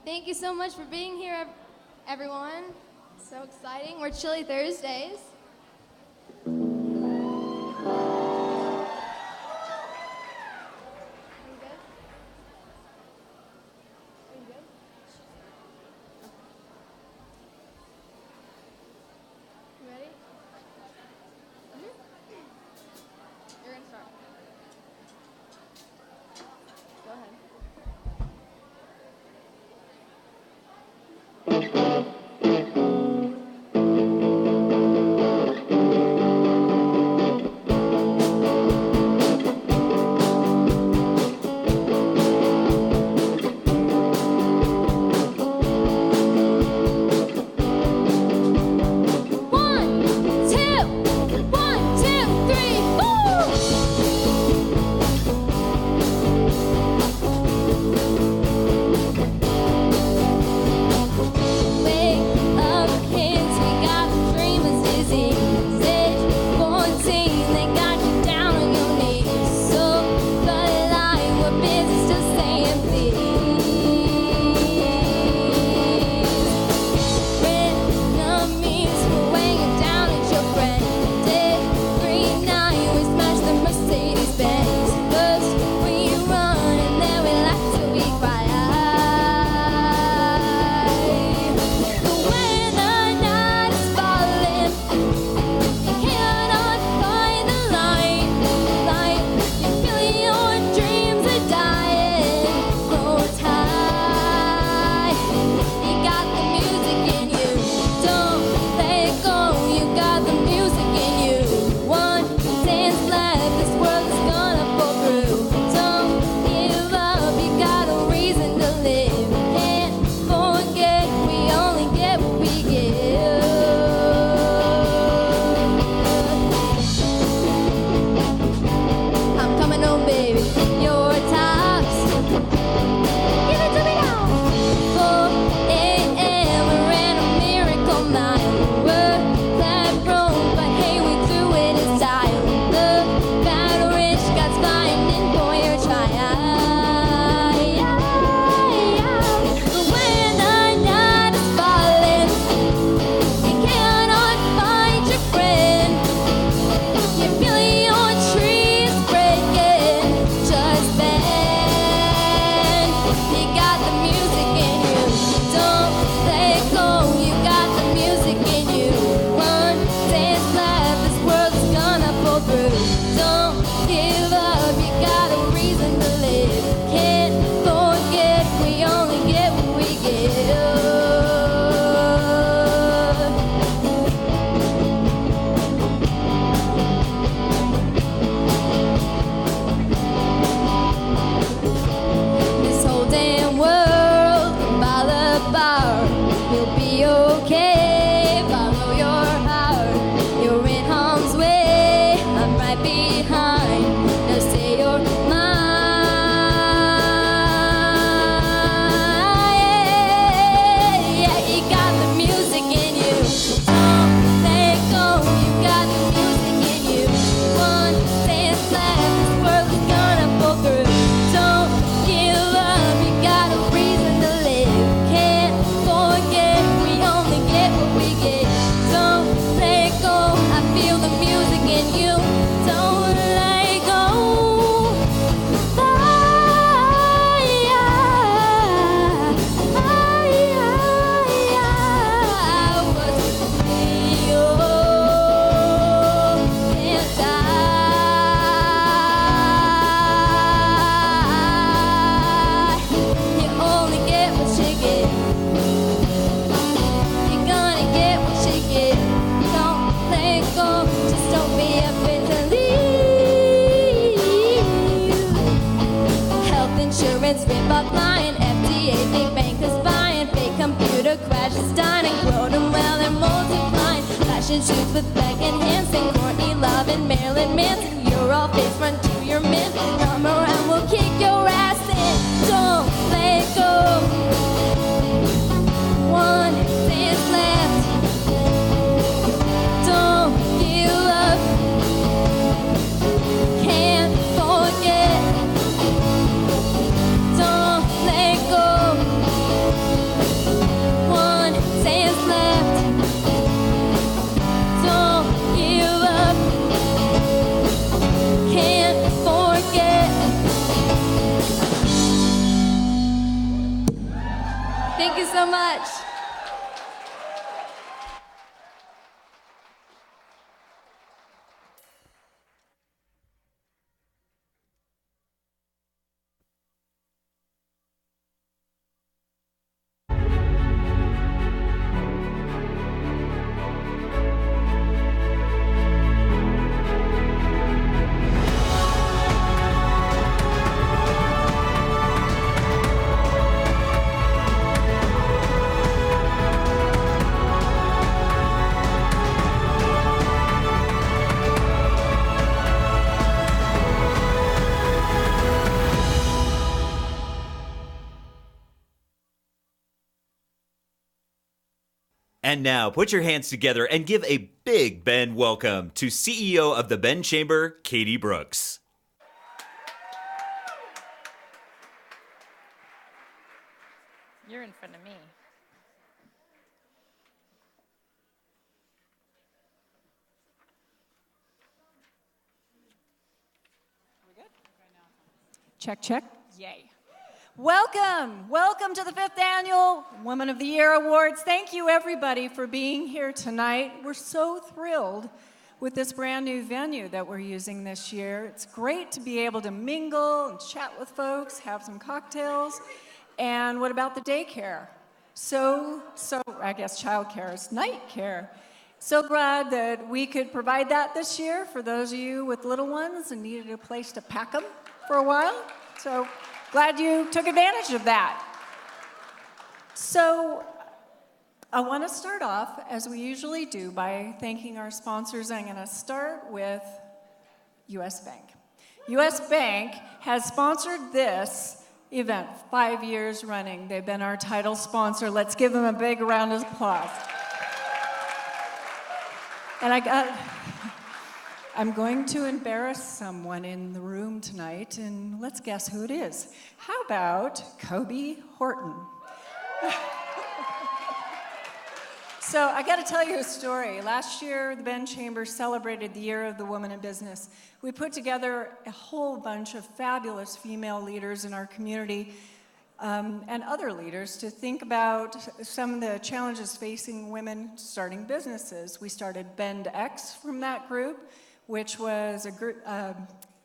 Thank you so much for being here, everyone. So exciting. We're Chilly Thursdays. Shoes with Megan Hansen, Courtney Love, and Marilyn Manson. You're all face front to your men. Come around, we'll kick your ass in. Don't let go. One dance left. Don't give up. Can't forget. Don't let go. Thank you so much. And now, put your hands together and give a big Ben welcome to CEO of the Ben Chamber, Katie Brooks. You're in front of me. We good? Check, check. Yay. Welcome to the 5th Annual Woman of the Year Awards. Thank you, everybody, for being here tonight. We're so thrilled with this brand new venue that we're using this year. It's great to be able to mingle and chat with folks, have some cocktails. And what about the daycare? So I guess childcare is night care. So glad that we could provide that this year for those of you with little ones and needed a place to pack them for a while. So glad you took advantage of that. So I want to start off, as we usually do, by thanking our sponsors. I'm going to start with U.S. Bank. U.S. Bank has sponsored this event 5 years running. They've been our title sponsor. Let's give them a big round of applause. And I'm going to embarrass someone in the room tonight, and let's guess who it is. How about Kobe Horton? So I got to tell you a story. Last year, the Ben Chamber celebrated the Year of the Woman in Business. We put together a whole bunch of fabulous female leaders in our community and other leaders to think about some of the challenges facing women starting businesses. We started BendX from that group, which was a group,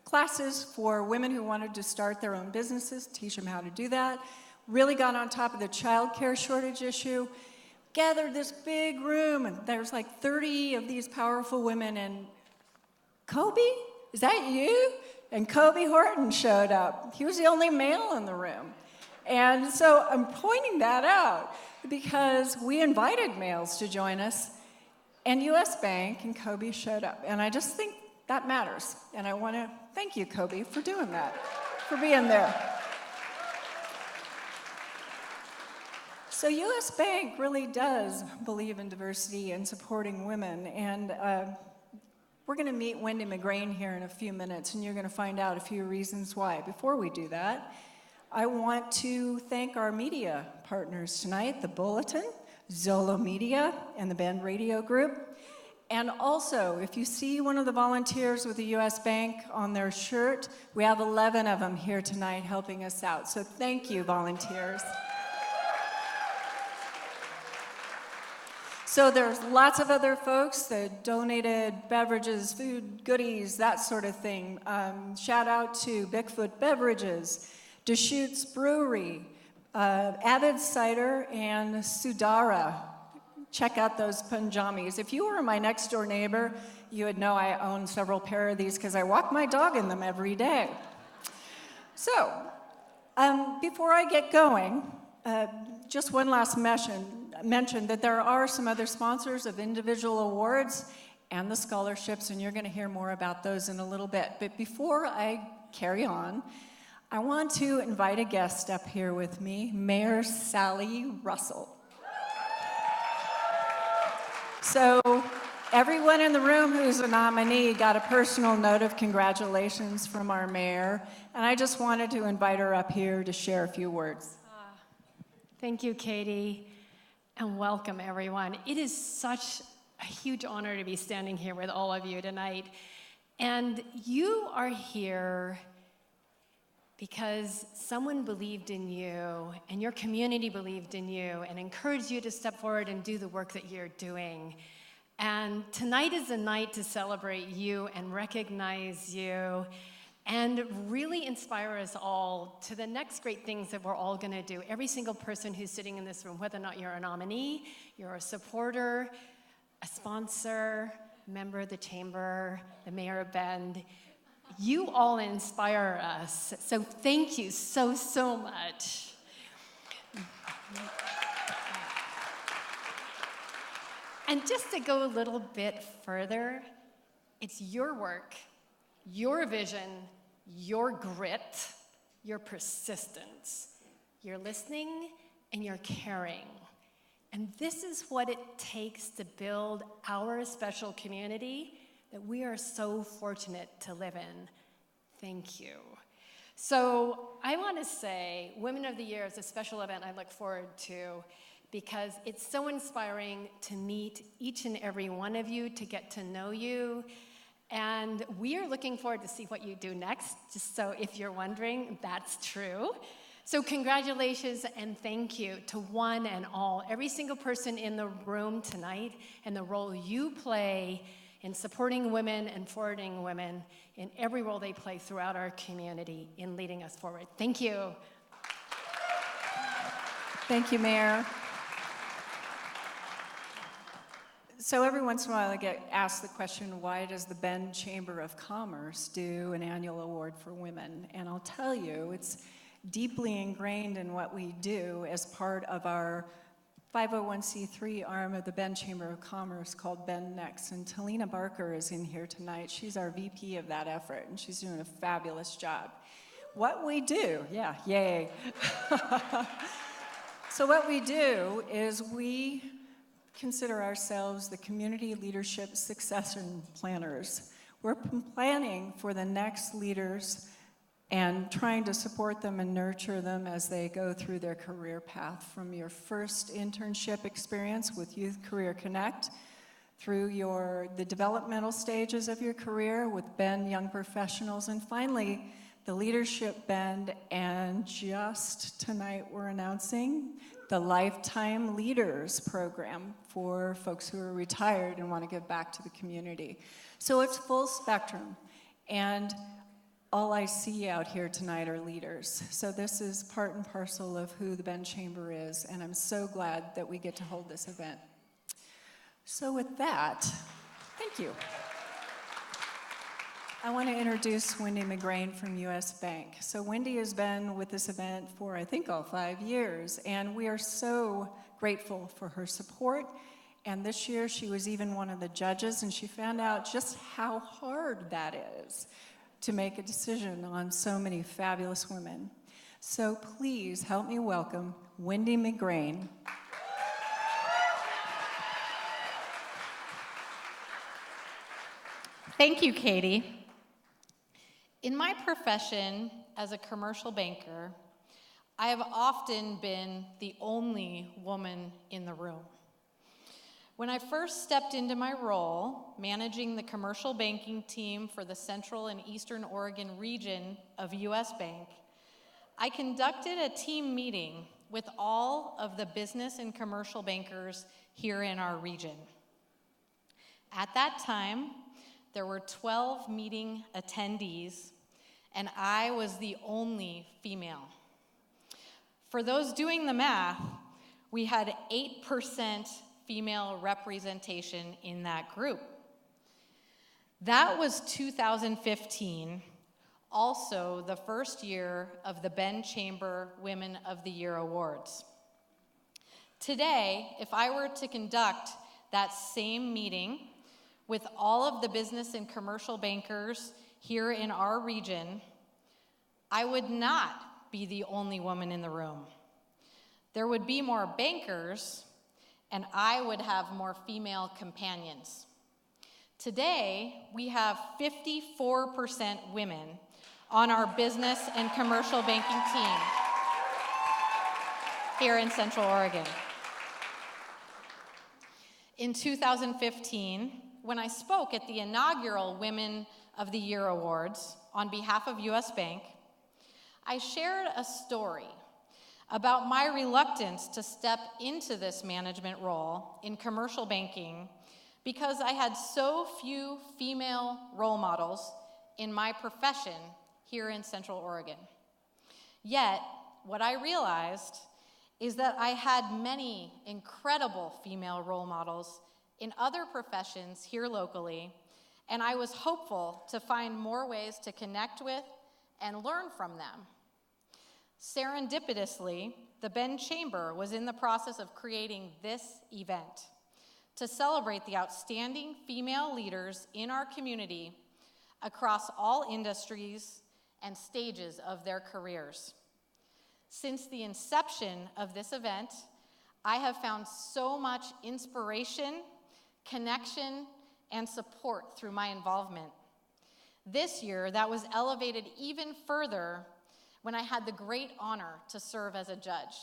classes for women who wanted to start their own businesses, teach them how to do that. Really got on top of the childcare shortage issue. Gathered this big room, and there's like 30 of these powerful women, and Kobe, is that you? And Kobe Horton showed up. He was the only male in the room. And so I'm pointing that out because we invited males to join us, and U.S. Bank and Kobe showed up. And I just think that matters. And I want to thank you, Kobe, for doing that, for being there. So U.S. Bank really does believe in diversity and supporting women, and we're going to meet Wendy McGrain here in a few minutes, and you're going to find out a few reasons why. Before we do that, I want to thank our media partners tonight, the Bulletin, Zolo Media, and the Bend Radio Group. And also, if you see one of the volunteers with the U.S. Bank on their shirt, we have 11 of them here tonight helping us out. So thank you, volunteers. So there's lots of other folks that donated beverages, food, goodies, that sort of thing. Shout out to Bigfoot Beverages, Deschutes Brewery, Avid Cider, and Sudara. Check out those Punjabis. If you were my next door neighbor, you would know I own several pair of these because I walk my dog in them every day. So, before I get going, just one last mention that there are some other sponsors of individual awards and the scholarships, and you're going to hear more about those in a little bit. But before I carry on, I want to invite a guest up here with me, Mayor Sally Russell. So everyone in the room who's a nominee got a personal note of congratulations from our mayor, and I just wanted to invite her up here to share a few words. Thank you, Katie, and welcome, everyone. It is such a huge honor to be standing here with all of you tonight. And you are here because someone believed in you and your community believed in you and encouraged you to step forward and do the work that you're doing. And tonight is a night to celebrate you and recognize you and really inspire us all to the next great things that we're all gonna do. Every single person who's sitting in this room, whether or not you're a nominee, you're a supporter, a sponsor, member of the chamber, the mayor of Bend, you all inspire us. So thank you so, so much. And just to go a little bit further, it's your work, your vision, your grit, your persistence, your listening, and your caring. And this is what it takes to build our special community that we are so fortunate to live in. Thank you. So I want to say Women of the Year is a special event I look forward to because it's so inspiring to meet each and every one of you, to get to know you. And we are looking forward to see what you do next, just so if you're wondering, that's true. So congratulations and thank you to one and all, every single person in the room tonight and the role you play in supporting women and forwarding women in every role they play throughout our community in leading us forward. Thank you. Thank you, Mayor. So every once in a while I get asked the question, why does the Bend Chamber of Commerce do an annual award for women? And I'll tell you, it's deeply ingrained in what we do as part of our 501c3 arm of the Bend Chamber of Commerce called Bend Next. And Talina Barker is in here tonight. She's our VP of that effort, and she's doing a fabulous job. What we do, yeah, yay. So what we do is we consider ourselves the community leadership succession planners. We're planning for the next leaders and trying to support them and nurture them as they go through their career path, from your first internship experience with Youth Career Connect, through the developmental stages of your career with Bend Young Professionals, and finally, the Leadership Bend, and just tonight we're announcing the Lifetime Leaders Program for folks who are retired and want to give back to the community. So it's full spectrum, and all I see out here tonight are leaders. So this is part and parcel of who the Bend Chamber is, and I'm so glad that we get to hold this event. So with that, thank you. I want to introduce Wendy McGrain from US Bank. So Wendy has been with this event for, I think, all 5 years, and we are so grateful for her support. And this year, she was even one of the judges, and she found out just how hard that is to make a decision on so many fabulous women. So please help me welcome Wendy McGrain. Thank you, Katie. In my profession as a commercial banker, I have often been the only woman in the room. When I first stepped into my role, managing the commercial banking team for the Central and Eastern Oregon region of US Bank, I conducted a team meeting with all of the business and commercial bankers here in our region. At that time, there were 12 meeting attendees, and I was the only female. For those doing the math, we had 8% female representation in that group. That was 2015, also the first year of the Bend Chamber Women of the Year Awards. Today, if I were to conduct that same meeting with all of the business and commercial bankers here in our region, I would not be the only woman in the room. There would be more bankers, and I would have more female companions. Today, we have 54% women on our business and commercial banking team here in Central Oregon. In 2015, when I spoke at the inaugural Women of the Year Awards on behalf of US Bank, I shared a story about my reluctance to step into this management role in commercial banking because I had so few female role models in my profession here in Central Oregon. Yet, what I realized is that I had many incredible female role models in other professions here locally, and I was hopeful to find more ways to connect with and learn from them. Serendipitously, the Ben Chamber was in the process of creating this event to celebrate the outstanding female leaders in our community across all industries and stages of their careers. Since the inception of this event, I have found so much inspiration, connection, and support through my involvement. This year, that was elevated even further when I had the great honor to serve as a judge.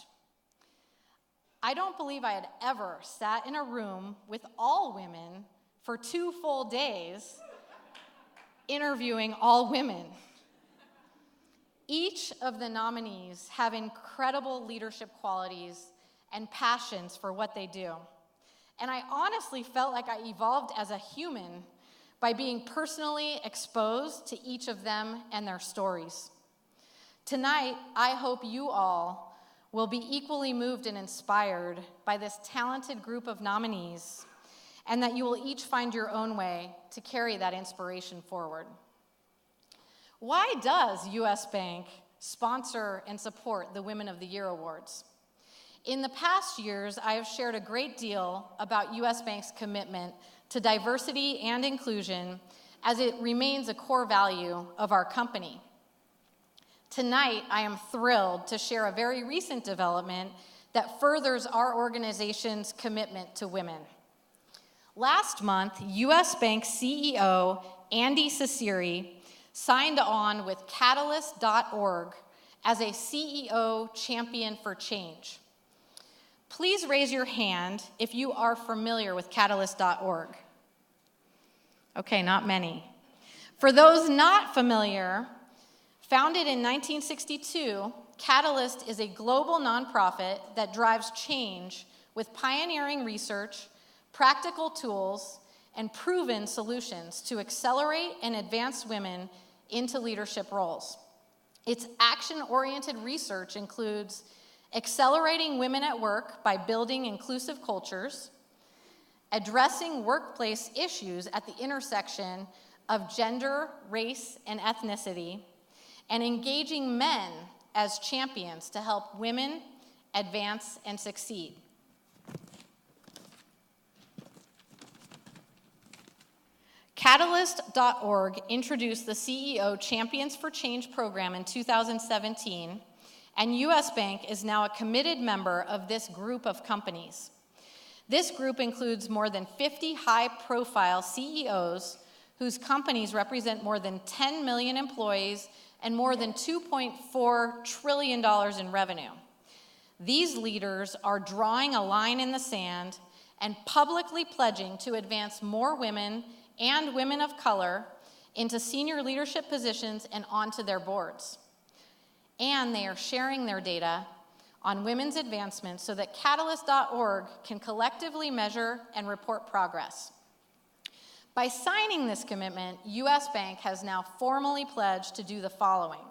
I don't believe I had ever sat in a room with all women for 2 full days interviewing all women. Each of the nominees have incredible leadership qualities and passions for what they do. And I honestly felt like I evolved as a human by being personally exposed to each of them and their stories. Tonight, I hope you all will be equally moved and inspired by this talented group of nominees, and that you will each find your own way to carry that inspiration forward. Why does U.S. Bank sponsor and support the Women of the Year Awards? In the past years, I have shared a great deal about U.S. Bank's commitment to diversity and inclusion as it remains a core value of our company. Tonight, I am thrilled to share a very recent development that furthers our organization's commitment to women. Last month, U.S. Bank CEO Andy Cecere signed on with Catalyst.org as a CEO champion for change. Please raise your hand if you are familiar with Catalyst.org. Okay, not many. For those not familiar, founded in 1962, Catalyst is a global nonprofit that drives change with pioneering research, practical tools, and proven solutions to accelerate and advance women into leadership roles. Its action-oriented research includes accelerating women at work by building inclusive cultures, addressing workplace issues at the intersection of gender, race, and ethnicity, and engaging men as champions to help women advance and succeed. Catalyst.org introduced the CEO Champions for Change program in 2017, and U.S. Bank is now a committed member of this group of companies. This group includes more than 50 high-profile CEOs whose companies represent more than 10 million employees and more than $2.4 trillion in revenue. These leaders are drawing a line in the sand and publicly pledging to advance more women and women of color into senior leadership positions and onto their boards. And they are sharing their data on women's advancement so that Catalyst.org can collectively measure and report progress. By signing this commitment, U.S. Bank has now formally pledged to do the following.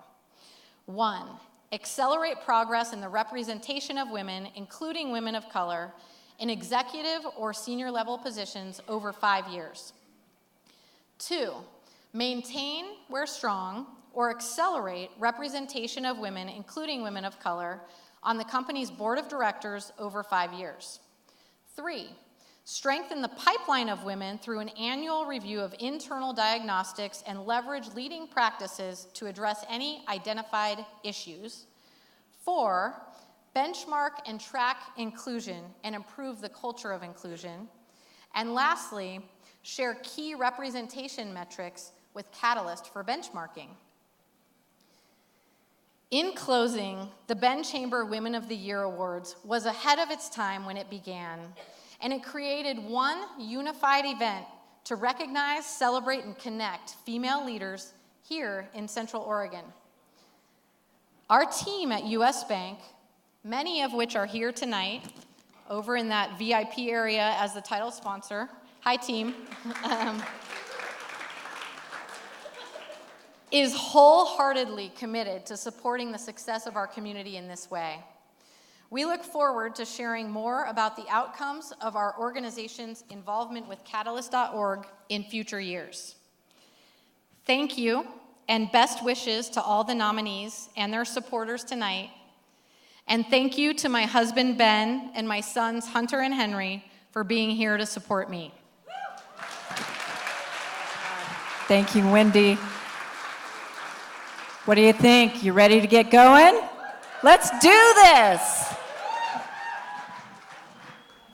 1, accelerate progress in the representation of women, including women of color, in executive or senior level positions over 5 years. 2, maintain where strong or accelerate representation of women, including women of color, on the company's board of directors over 5 years. 3, strengthen the pipeline of women through an annual review of internal diagnostics and leverage leading practices to address any identified issues. 4, benchmark and track inclusion and improve the culture of inclusion. And lastly, share key representation metrics with Catalyst for benchmarking. In closing, the Ben Chamber Women of the Year Awards was ahead of its time when it began, and it created one unified event to recognize, celebrate, and connect female leaders here in Central Oregon. Our team at US Bank, many of which are here tonight, over in that VIP area as the title sponsor. Hi, team. Is wholeheartedly committed to supporting the success of our community in this way. We look forward to sharing more about the outcomes of our organization's involvement with Catalyst.org in future years. Thank you, and best wishes to all the nominees and their supporters tonight. And thank you to my husband, Ben, and my sons, Hunter and Henry, for being here to support me. Thank you, Wendy. What do you think? You ready to get going? Let's do this!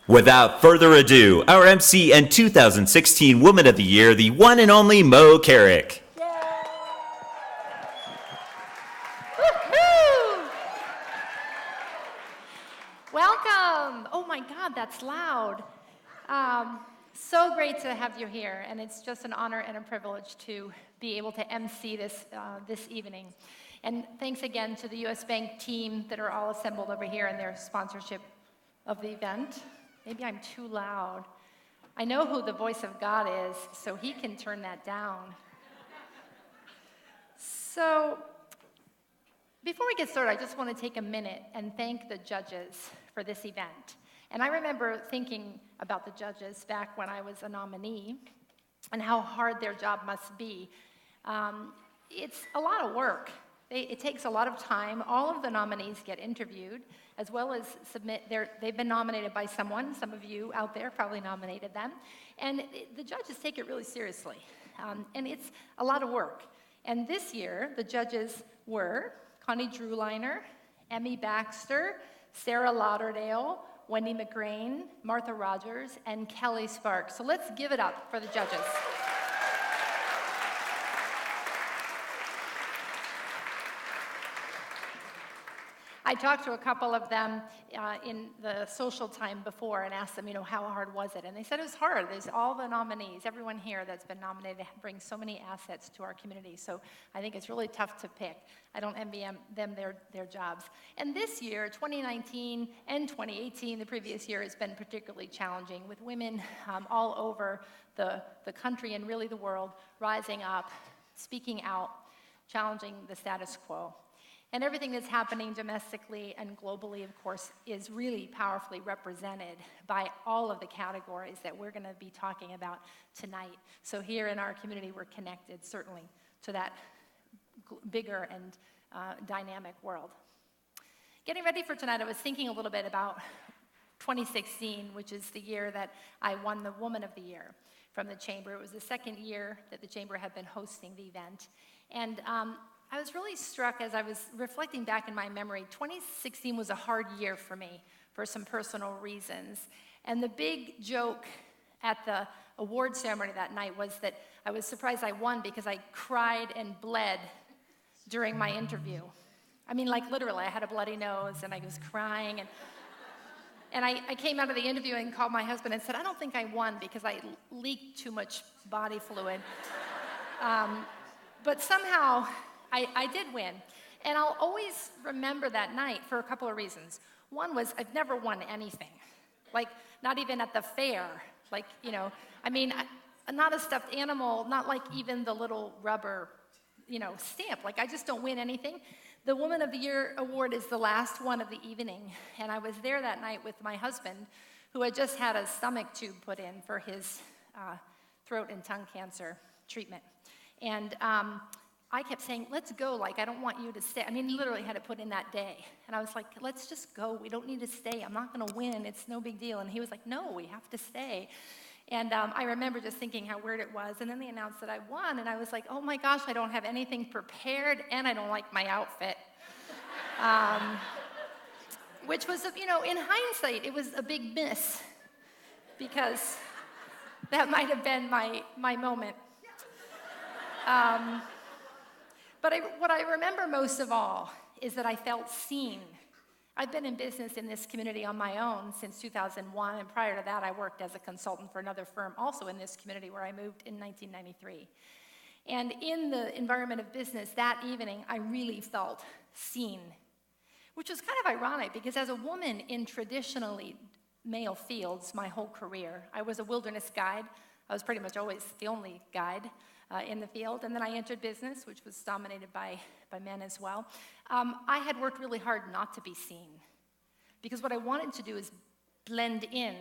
Without further ado, our MC and 2016 Woman of the Year, the one and only Mo Carrick. Welcome! Oh my God, that's loud. So great to have you here, and it's just an honor and a privilege to be able to MC this evening. And thanks again to the US Bank team that are all assembled over here in their sponsorship of the event. Maybe I'm too loud. I know who the voice of God is, so he can turn that down. So, before we get started, I just want to take a minute and thank the judges for this event. And I remember thinking about the judges back when I was a nominee and how hard their job must be. It's a lot of work. It takes a lot of time. All of the nominees get interviewed, as well as they've been nominated by someone. Some of you out there probably nominated them. And the judges take it really seriously. And it's a lot of work. And this year, the judges were Connie Drewliner, Emmy Baxter, Sarah Lauderdale, Wendy McGrain, Martha Rogers, and Kelly Sparks. So let's give it up for the judges. I talked to a couple of them in the social time before and asked them, how hard was it? And they said it was hard. There's all the nominees, everyone here that's been nominated brings so many assets to our community. So I think it's really tough to pick. I don't envy them their jobs. And this year, 2019 and 2018, the previous year, has been particularly challenging with women all over the country and really the world rising up, speaking out, challenging the status quo. And everything that's happening domestically and globally, of course, is really powerfully represented by all of the categories that we're going to be talking about tonight. So here in our community, we're connected, certainly, to that bigger and dynamic world. Getting ready for tonight, I was thinking a little bit about 2016, which is the year that I won the Woman of the Year from the Chamber. It was the second year that the Chamber had been hosting the event. And I was really struck as I was reflecting back in my memory. 2016 was a hard year for me for some personal reasons. And the big joke at the award ceremony that night was that I was surprised I won because I cried and bled during my interview. I mean, like literally, I had a bloody nose and I was crying. And I came out of the interview and called my husband and said, I don't think I won because I leaked too much body fluid. But somehow, I did win. And I'll always remember that night for a couple of reasons. One was I've never won anything, like not even at the fair. Like, not a stuffed animal, not like even the little rubber, stamp. Like, I just don't win anything. The Woman of the Year award is the last one of the evening. And I was there that night with my husband, who had just had a stomach tube put in for his throat and tongue cancer treatment. And I kept saying, let's go, like, I don't want you to stay. I mean, literally had it put in that day. And I was like, let's just go. We don't need to stay. I'm not going to win. It's no big deal. And he was like, no, we have to stay. And I remember just thinking how weird it was. And then they announced that I won. And I was like, oh, my gosh, I don't have anything prepared. And I don't like my outfit. Which was, in hindsight, it was a big miss. Because that might have been my moment. But what I remember most of all is that I felt seen. I've been in business in this community on my own since 2001, and prior to that, I worked as a consultant for another firm also in this community where I moved in 1993. And in the environment of business that evening, I really felt seen, which was kind of ironic because as a woman in traditionally male fields my whole career, I was a wilderness guide. I was pretty much always the only guide in the field. And then I entered business, which was dominated by men as well. I had worked really hard not to be seen because what I wanted to do is blend in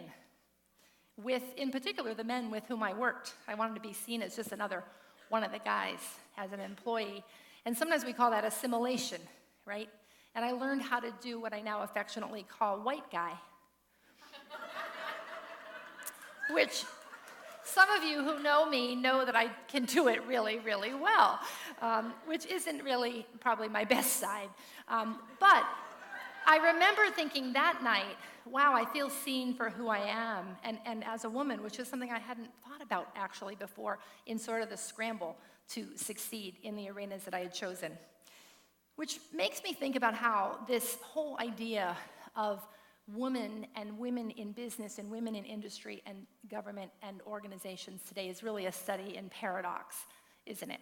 with, in particular, the men with whom I worked. I wanted to be seen as just another one of the guys, as an employee. And sometimes we call that assimilation, right? And I learned how to do what I now affectionately call white guy, which some of you who know me know that I can do it really, really well, which isn't really probably my best side. But I remember thinking that night, wow, I feel seen for who I am, and as a woman, which is something I hadn't thought about actually before in sort of the scramble to succeed in the arenas that I had chosen. Which makes me think about how this whole idea of women and women in business and women in industry and government and organizations today is really a study in paradox, isn't it?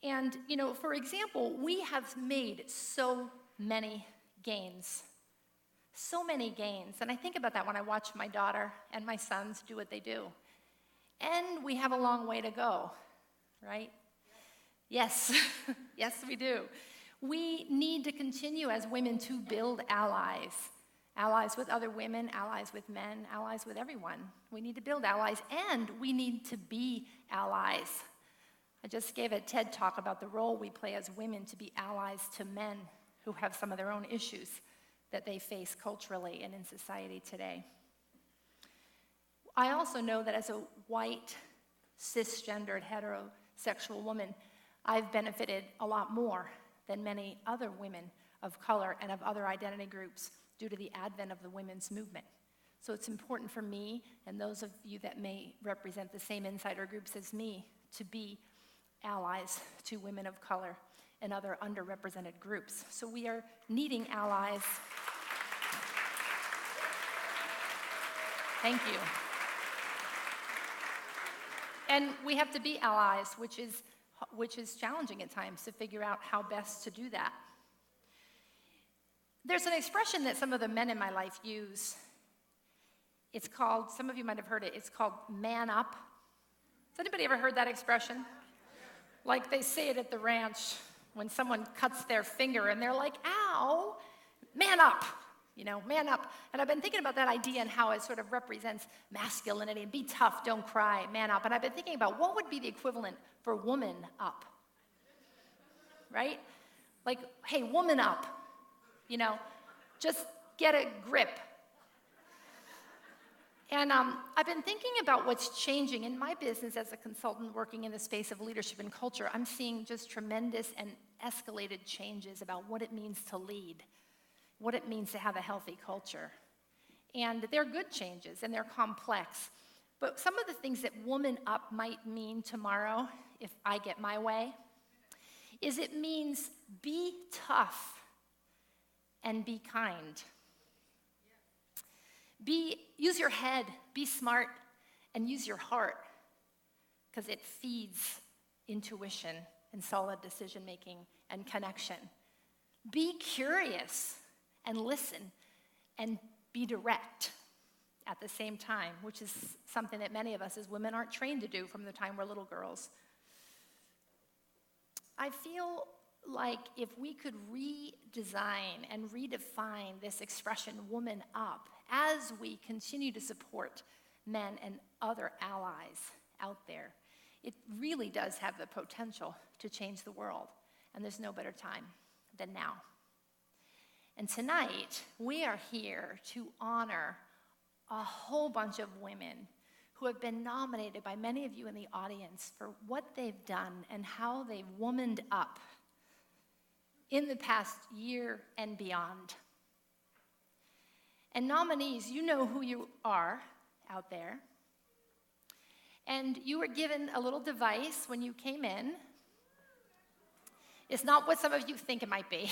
And, you know, for example, we have made so many gains. So many gains. And I think about that when I watch my daughter and my sons do what they do. And we have a long way to go, right? Yes, yes, we do. We need to continue as women to build allies. Allies with other women, allies with men, allies with everyone. We need to build allies, and we need to be allies. I just gave a TED talk about the role we play as women to be allies to men who have some of their own issues that they face culturally and in society today. I also know that as a white, cisgendered, heterosexual woman, I've benefited a lot more than many other women of color and of other identity groups due to the advent of the women's movement. So it's important for me and those of you that may represent the same insider groups as me to be allies to women of color and other underrepresented groups. So we are needing allies. Thank you. And we have to be allies, which is challenging at times to figure out how best to do that. There's an expression that some of the men in my life use. It's called, some of you might have heard it, it's called man up. Has anybody ever heard that expression? Like they say it at the ranch when someone cuts their finger and they're like, ow, man up. You know, man up. And I've been thinking about that idea and how it sort of represents masculinity and be tough, don't cry, man up. And I've been thinking about what would be the equivalent for woman up, right? Like, hey, woman up, you know, just get a grip. And I've been thinking about what's changing in my business as a consultant working in the space of leadership and culture. I'm seeing just tremendous and escalated changes about what it means to lead, what it means to have a healthy culture. And they're good changes, and they're complex. But some of the things that woman up might mean tomorrow, if I get my way, is it means be tough and be kind. Use your head, be smart, and use your heart, because it feeds intuition and solid decision-making and connection. Be curious and listen, and be direct at the same time, which is something that many of us as women aren't trained to do from the time we're little girls. I feel like if we could redesign and redefine this expression, woman up, as we continue to support men and other allies out there, it really does have the potential to change the world. And there's no better time than now. And tonight, we are here to honor a whole bunch of women who have been nominated by many of you in the audience for what they've done and how they've womaned up in the past year and beyond. And nominees, you know who you are out there. And you were given a little device when you came in. It's not what some of you think it might be.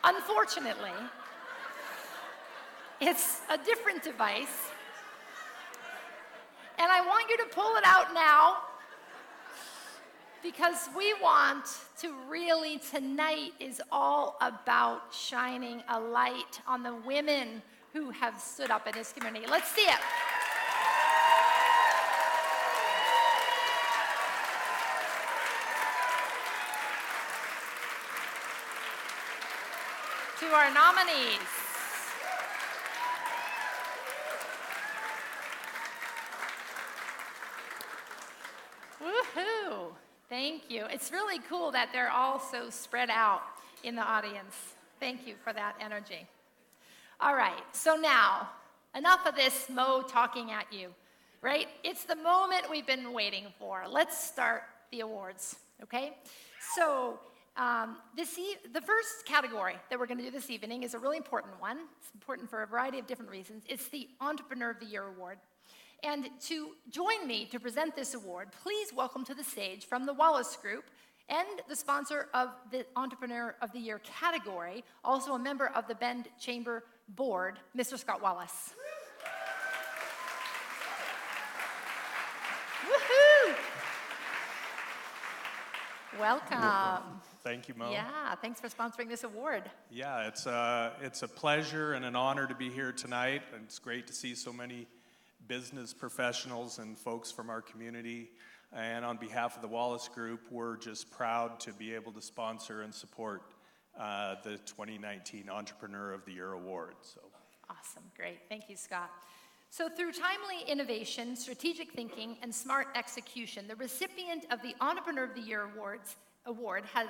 Unfortunately, it's a different device. And I want you to pull it out now, because we want to really, tonight is all about shining a light on the women who have stood up in this community. Let's see it. To our nominees. Woohoo! Thank you. It's really cool that they're all so spread out in the audience. Thank you for that energy. All right, so now, enough of this Mo talking at you, right? It's the moment we've been waiting for. Let's start the awards, okay? So, the first category that we're going to do this evening is a really important one. It's important for a variety of different reasons. It's the Entrepreneur of the Year Award. And to join me to present this award, please welcome to the stage from the Wallace Group and the sponsor of the Entrepreneur of the Year category, also a member of the Bend Chamber Board, Mr. Scott Wallace. Woohoo! Welcome. Thank you, Mo. Yeah, thanks for sponsoring this award. Yeah, it's a pleasure and an honor to be here tonight. And it's great to see so many business professionals and folks from our community. And on behalf of the Wallace Group, we're just proud to be able to sponsor and support the 2019 Entrepreneur of the Year Award. So. Awesome, great. Thank you, Scott. So through timely innovation, strategic thinking, and smart execution, the recipient of the Entrepreneur of the Year Award has,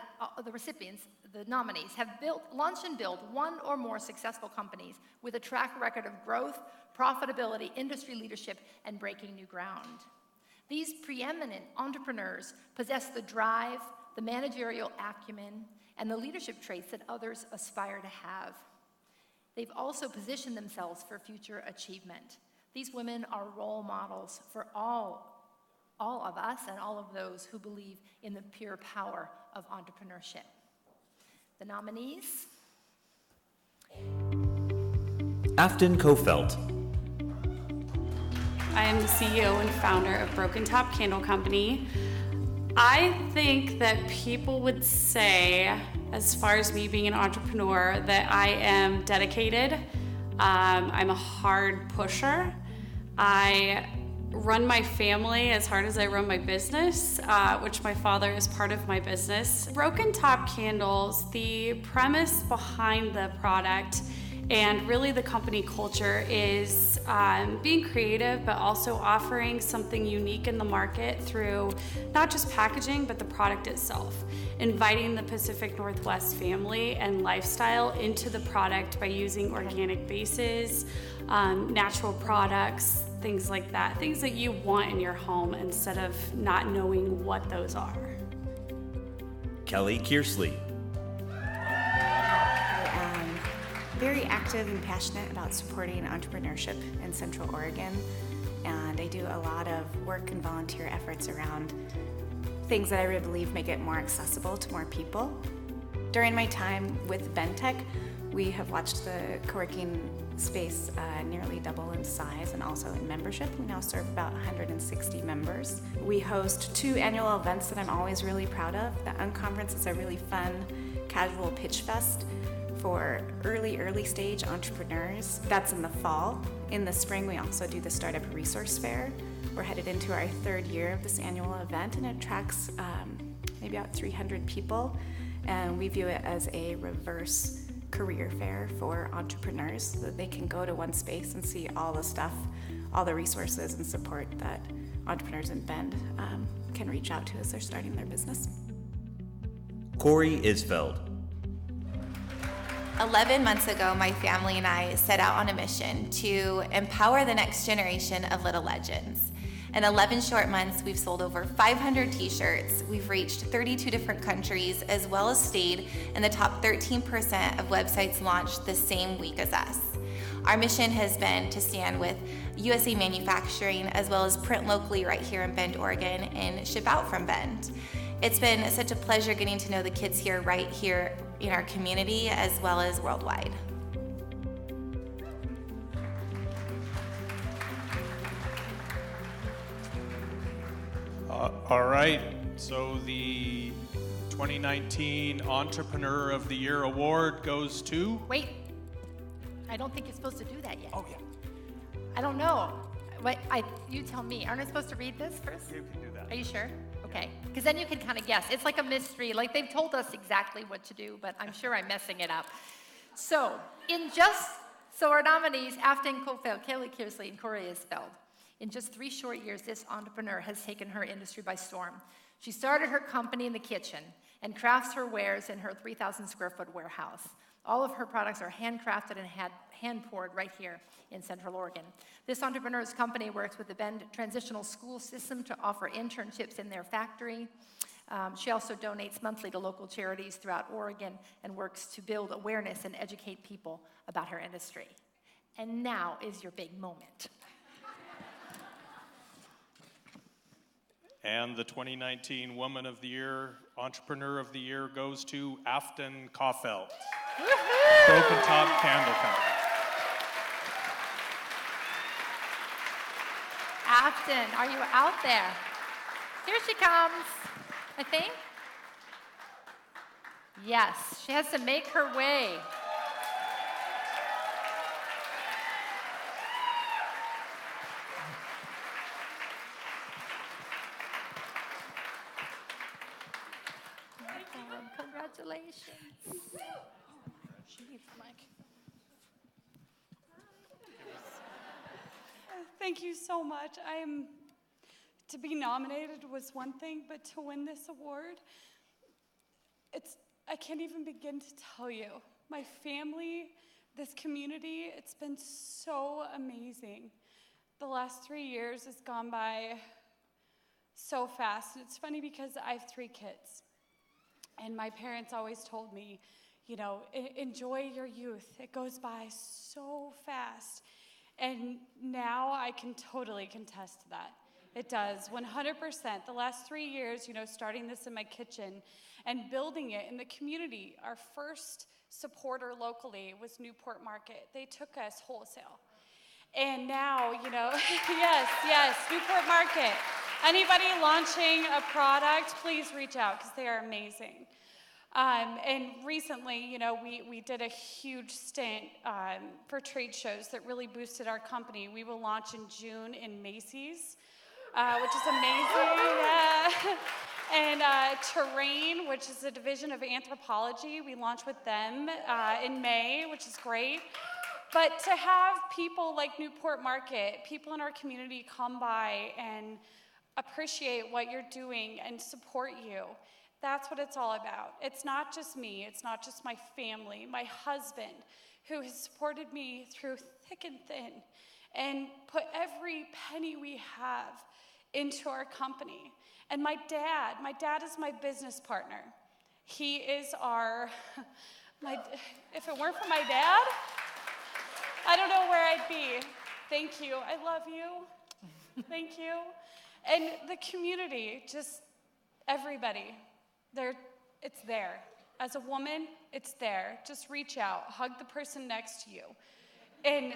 the nominees, have launched and built one or more successful companies with a track record of growth, profitability, industry leadership, and breaking new ground. These preeminent entrepreneurs possess the drive, the managerial acumen, and the leadership traits that others aspire to have. They've also positioned themselves for future achievement. These women are role models for all of us and all of those who believe in the pure power of entrepreneurship. The nominees. Affton Coffelt. I am the CEO and founder of Broken Top Candle Company. I think that people would say, as far as me being an entrepreneur, that I am dedicated. I'm a hard pusher. I run my family as hard as I run my business, which my father is part of my business. Broken Top Candles, the premise behind the product and really the company culture is being creative, but also offering something unique in the market through not just packaging, but the product itself. Inviting the Pacific Northwest family and lifestyle into the product by using organic bases, natural products, things like that. Things that you want in your home instead of not knowing what those are. Kelly Kearsley. Very active and passionate about supporting entrepreneurship in Central Oregon, and I do a lot of work and volunteer efforts around things that I really believe make it more accessible to more people. During my time with BenTech, we have watched the co-working space nearly double in size and also in membership. We now serve about 160 members. We host 2 annual events that I'm always really proud of. The Unconference is a really fun, casual pitch fest for early stage entrepreneurs. That's in the fall. In the spring, we also do the Startup Resource Fair. We're headed into our 3rd year of this annual event, and it attracts maybe about 300 people. And we view it as a reverse career fair for entrepreneurs so that they can go to one space and see all the stuff, all the resources and support that entrepreneurs in Bend can reach out to as they're starting their business. Kori Isfled. 11 months ago, my family and I set out on a mission to empower the next generation of little legends. In 11 short months, we've sold over 500 t-shirts. We've reached 32 different countries, as well as stayed in the top 13% of websites launched the same week as us. Our mission has been to stand with USA manufacturing, as well as print locally right here in Bend, Oregon, and ship out from Bend. It's been such a pleasure getting to know the kids here right here in our community, as well as worldwide. All right, so the 2019 Entrepreneur of the Year award goes to... Wait, I don't think you're supposed to do that yet. Oh, yeah. I don't know. Wait, you tell me. Aren't I supposed to read this first? You can do that. Are you sure? Okay, because then you can kind of guess. It's like a mystery. Like they've told us exactly what to do, but I'm sure I'm messing it up. So our nominees, Affton Coffelt, Kearsley, and Kori Isfled. In just 3 short years, this entrepreneur has taken her industry by storm. She started her company in the kitchen and crafts her wares in her 3,000 square foot warehouse. All of her products are handcrafted and hand-poured right here in Central Oregon. This entrepreneur's company works with the Bend Transitional School System to offer internships in their factory. She also donates monthly to local charities throughout Oregon and works to build awareness and educate people about her industry. And now is your big moment. And the 2019 Woman of the Year, Entrepreneur of the Year goes to Affton Coffelt, Broken Top Candle Company. Affton, are you out there? Here she comes, I think. Yes, she has to make her way. Congratulations. Thank you so much. To be nominated was one thing, but to win this award, I can't even begin to tell you. My family, this community, it's been so amazing. The last 3 years has gone by so fast. And it's funny because I have 3 kids. And my parents always told me, enjoy your youth. It goes by so fast. And now I can totally contest to that. It does, 100%. The last 3 years, starting this in my kitchen and building it in the community. Our first supporter locally was Newport Market. They took us wholesale. And now, yes, Newport Market. Anybody launching a product, please reach out because they are amazing. And recently, we did a huge stint for trade shows that really boosted our company. We will launch in June in Macy's, which is amazing. Yeah. And Terrain, which is a division of anthropology, we launched with them in May, which is great. But to have people like Newport Market, people in our community come by and appreciate what you're doing and support you, that's what it's all about. It's not just me, it's not just my family, my husband, who has supported me through thick and thin and put every penny we have into our company. And my dad is my business partner. He is if it weren't for my dad, I don't know where I'd be. Thank you, I love you, thank you. And the community, just everybody, it's there. As a woman, it's there. Just reach out, hug the person next to you, and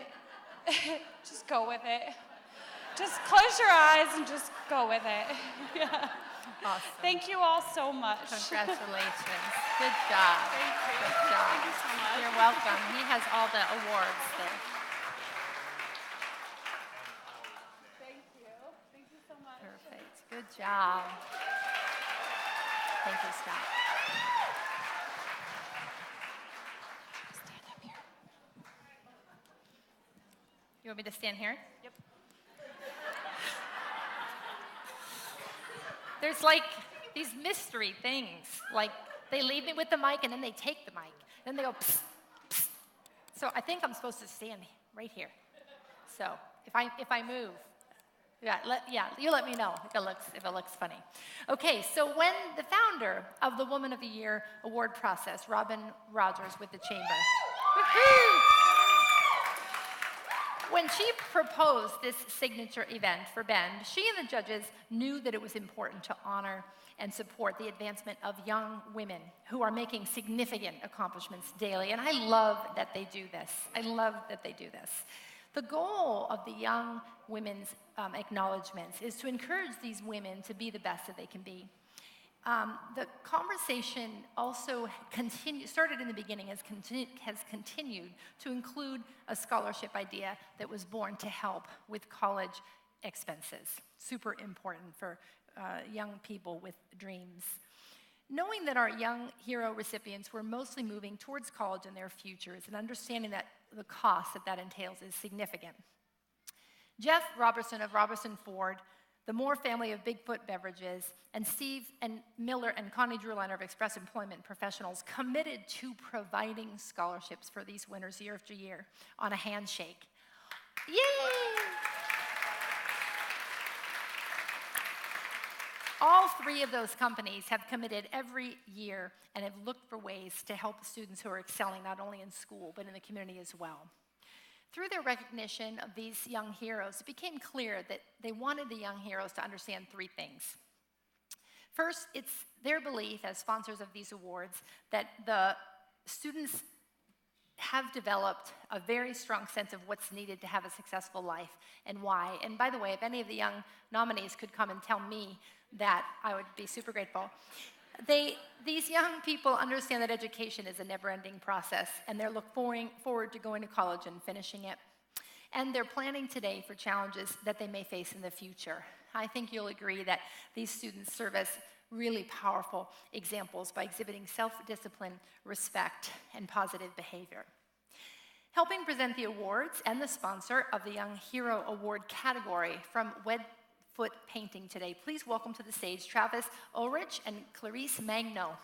just go with it. Just close your eyes and just go with it. Yeah. Awesome. Thank you all so much. Congratulations. Good job. Thank you. Good job. Thank you so much. You're welcome. He has all the awards there. Thank you. Thank you so much. Perfect. Good job. Thank you, Scott. Stand up here. You want me to stand here? Yep. There's like these mystery things. Like they leave me with the mic and then they take the mic. Then they go psst, psst. So I think I'm supposed to stand right here. So if I move, you let me know if it looks funny. Okay, so when the founder of the Woman of the Year award process, Robin Rogers with the Chamber, when she proposed this signature event for Bend, she and the judges knew that it was important to honor and support the advancement of young women who are making significant accomplishments daily. And I love that they do this. The goal of the Young Women's Acknowledgements is to encourage these women to be the best that they can be. The conversation also started in the beginning, has continued to include a scholarship idea that was born to help with college expenses. Super important for young people with dreams. Knowing that our Young Hero recipients were mostly moving towards college in their futures and understanding that the cost that entails is significant. Jeff Robertson of Robertson Ford, the Moore family of Bigfoot Beverages, and Steve and Miller and Connie Drewliner of Express Employment Professionals committed to providing scholarships for these winners year after year on a handshake. Yay! All three of those companies have committed every year and have looked for ways to help students who are excelling not only in school but in the community as well. Through their recognition of these young heroes, it became clear that they wanted the young heroes to understand three things. First, it's their belief as sponsors of these awards that the students have developed a very strong sense of what's needed to have a successful life and why. And by the way, if any of the young nominees could come and tell me that, I would be super grateful. These young people understand that education is a never-ending process, and they're looking forward to going to college and finishing it. And they're planning today for challenges that they may face in the future. I think you'll agree that these students serve as really powerful examples by exhibiting self-discipline, respect, and positive behavior. Helping present the awards and the sponsor of the Young Hero Award category from Foot Painting today. Please welcome to the stage Travis Ulrich and Clarice Magno.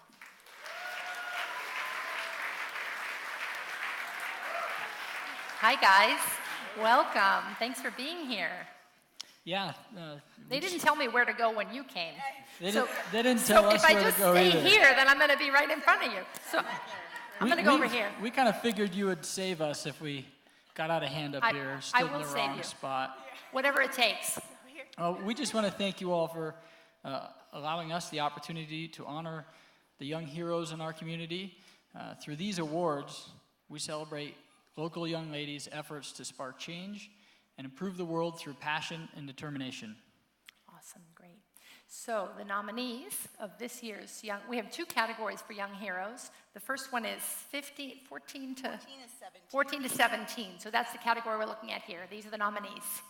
Hi guys, welcome. Thanks for being here. Yeah. They didn't tell me where to go when you came. They didn't tell us where to go either. So if I just stay here, then I'm going to be right in front of you. So I'm going to go over here. We kind of figured you would save us if we got out of hand up here, stood in the wrong spot. Whatever it takes. We just want to thank you all for allowing us the opportunity to honor the young heroes in our community. Through these awards, we celebrate local young ladies' efforts to spark change and improve the world through passion and determination. Awesome, great. So the nominees of this year's we have two categories for young heroes. The first one is 14 to 17. So that's the category we're looking at here. These are the nominees.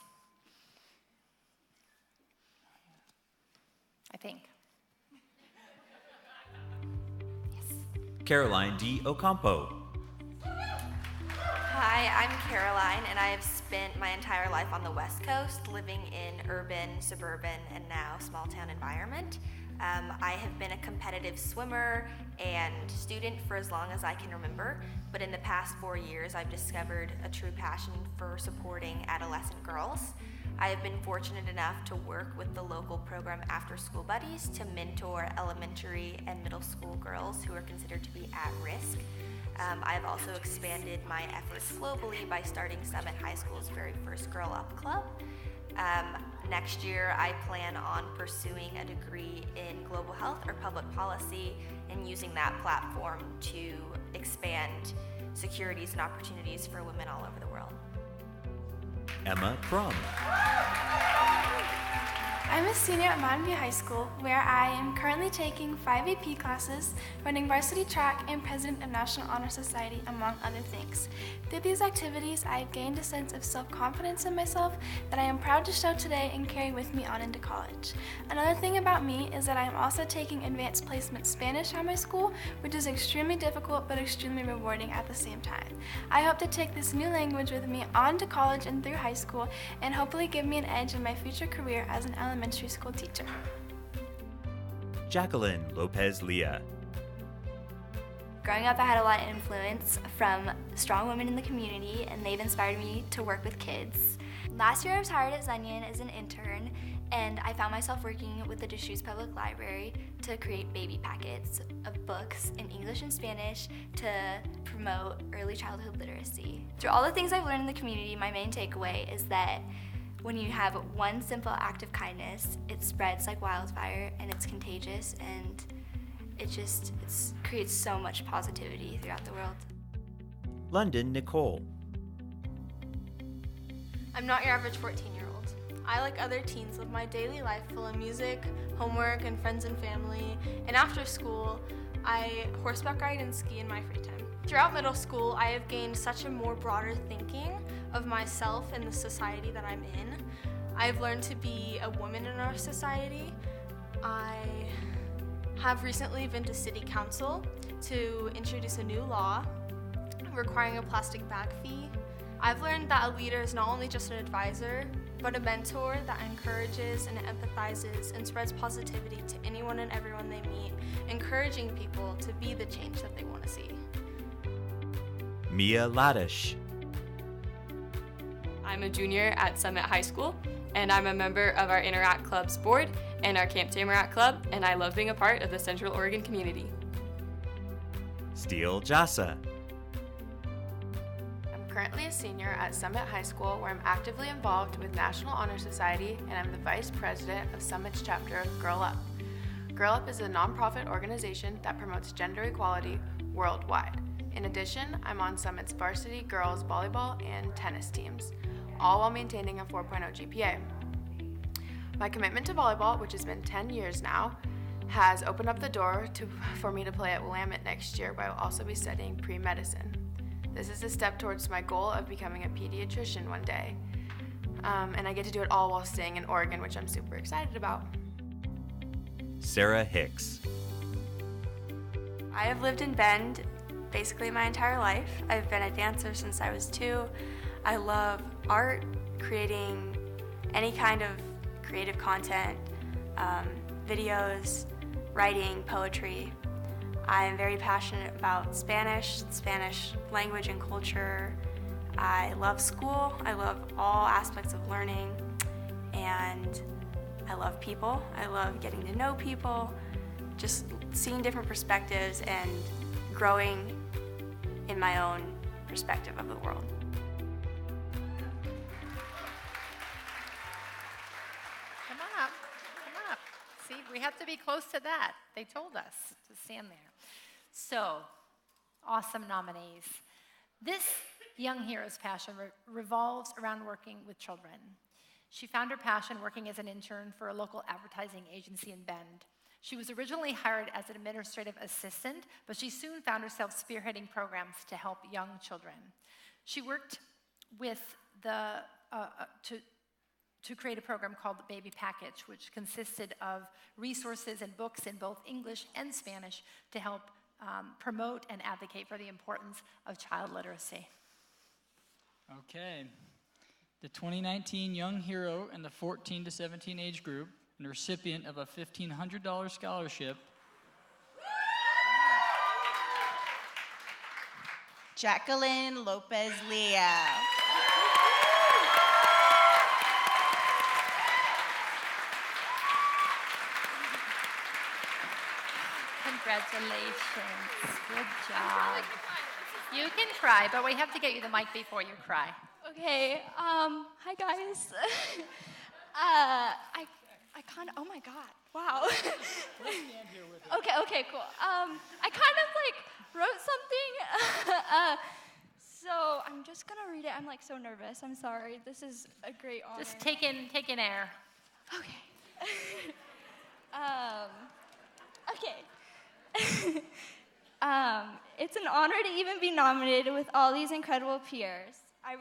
I think. Yes. Caroline D. Ocampo. Hi, I'm Caroline, and I have spent my entire life on the West Coast, living in urban, suburban, and now small-town environment. I have been a competitive swimmer and student for as long as I can remember, but in the past 4 years, I've discovered a true passion for supporting adolescent girls. I have been fortunate enough to work with the local program After School Buddies to mentor elementary and middle school girls who are considered to be at risk. I've also expanded my efforts globally by starting Summit High School's very first Girl Up Club. Next year, I plan on pursuing a degree in global health or public policy and using that platform to expand securities and opportunities for women all over the world. Emma Crum. I'm a senior at Mountain View High School, where I am currently taking 5 AP classes, running varsity track, and president of National Honor Society, among other things. Through these activities, I have gained a sense of self-confidence in myself that I am proud to show today and carry with me on into college. Another thing about me is that I am also taking advanced placement Spanish at my school, which is extremely difficult but extremely rewarding at the same time. I hope to take this new language with me on to college and through high school, and hopefully give me an edge in my future career as an elementary school teacher. Jacquelynn Lopez-Lia. Growing up, I had a lot of influence from strong women in the community, and they've inspired me to work with kids. Last year, I was hired at Zunion as an intern, and I found myself working with the Deschutes Public Library to create baby packets of books in English and Spanish to promote early childhood literacy. Through all the things I've learned in the community, my main takeaway is that when you have one simple act of kindness, it spreads like wildfire, and it's contagious, and it creates so much positivity throughout the world. London Nicol. I'm not your average 14-year-old. I, like other teens, live my daily life full of music, homework, and friends and family, and after school, I horseback ride and ski in my free time. Throughout middle school, I have gained such a more broader thinking of myself and the society that I'm in. I've learned to be a woman in our society. I have recently been to City Council to introduce a new law requiring a plastic bag fee. I've learned that a leader is not only just an advisor, but a mentor that encourages and empathizes and spreads positivity to anyone and everyone they meet, encouraging people to be the change that they want to see. Mia Hladysh. I'm a junior at Summit High School, and I'm a member of our Interact Club's board and our Camp Tamarack Club, and I love being a part of the Central Oregon community. Steele Jasa. I'm currently a senior at Summit High School, where I'm actively involved with National Honor Society, and I'm the vice president of Summit's chapter of Girl Up. Girl Up is a nonprofit organization that promotes gender equality worldwide. In addition, I'm on Summit's varsity girls volleyball and tennis teams, all while maintaining a 4.0 GPA. My commitment to volleyball, which has been 10 years now, has opened up the door for me to play at Willamette next year, where I will also be studying pre-medicine. This is a step towards my goal of becoming a pediatrician one day, and I get to do it all while staying in Oregon, which I'm super excited about. Sarah Hicks. I have lived in Bend basically my entire life. I've been a dancer since I was 2. I love art, creating any kind of creative content, videos, writing, poetry. I am very passionate about Spanish language and culture. I love school. I love all aspects of learning, and I love people. I love getting to know people, just seeing different perspectives and growing in my own perspective of the world. Come up. See, we have to be close to that. They told us to stand there. So, awesome nominees. This young hero's passion revolves around working with children. She found her passion working as an intern for a local advertising agency in Bend. She was originally hired as an administrative assistant, but she soon found herself spearheading programs to help young children. She worked with to create a program called the Baby Package, which consisted of resources and books in both English and Spanish to help promote and advocate for the importance of child literacy. Okay. The 2019 Young Hero in the 14 to 17 age group and recipient of a $1,500 scholarship, Jacquelynn Lopez-Lia. Congratulations. Good job. You can cry, but we have to get you the mic before you cry. Okay, hi guys. I kind of, oh my God, wow. Okay, cool. I kind of wrote something. So I'm just gonna read it. I'm so nervous. I'm sorry. This is a great honor. Just take in air. Okay. Okay. It's an honor to even be nominated with all these incredible peers. I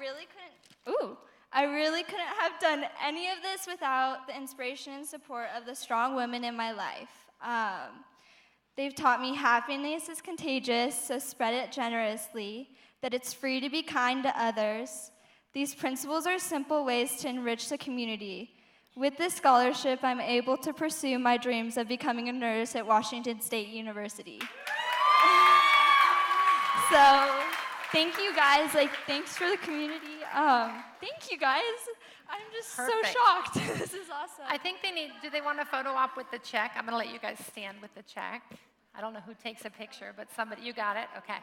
really couldn't have done any of this without the inspiration and support of the strong women in my life. They've taught me happiness is contagious, so spread it generously, that it's free to be kind to others. These principles are simple ways to enrich the community. With this scholarship, I'm able to pursue my dreams of becoming a nurse at Washington State University. So, thank you guys. Thanks for the community. Thank you guys. I'm just Perfect. so shocked. This is awesome. I think do they want a photo op with the check? I'm gonna let you guys stand with the check. I don't know who takes a picture, but somebody, you got it? Okay.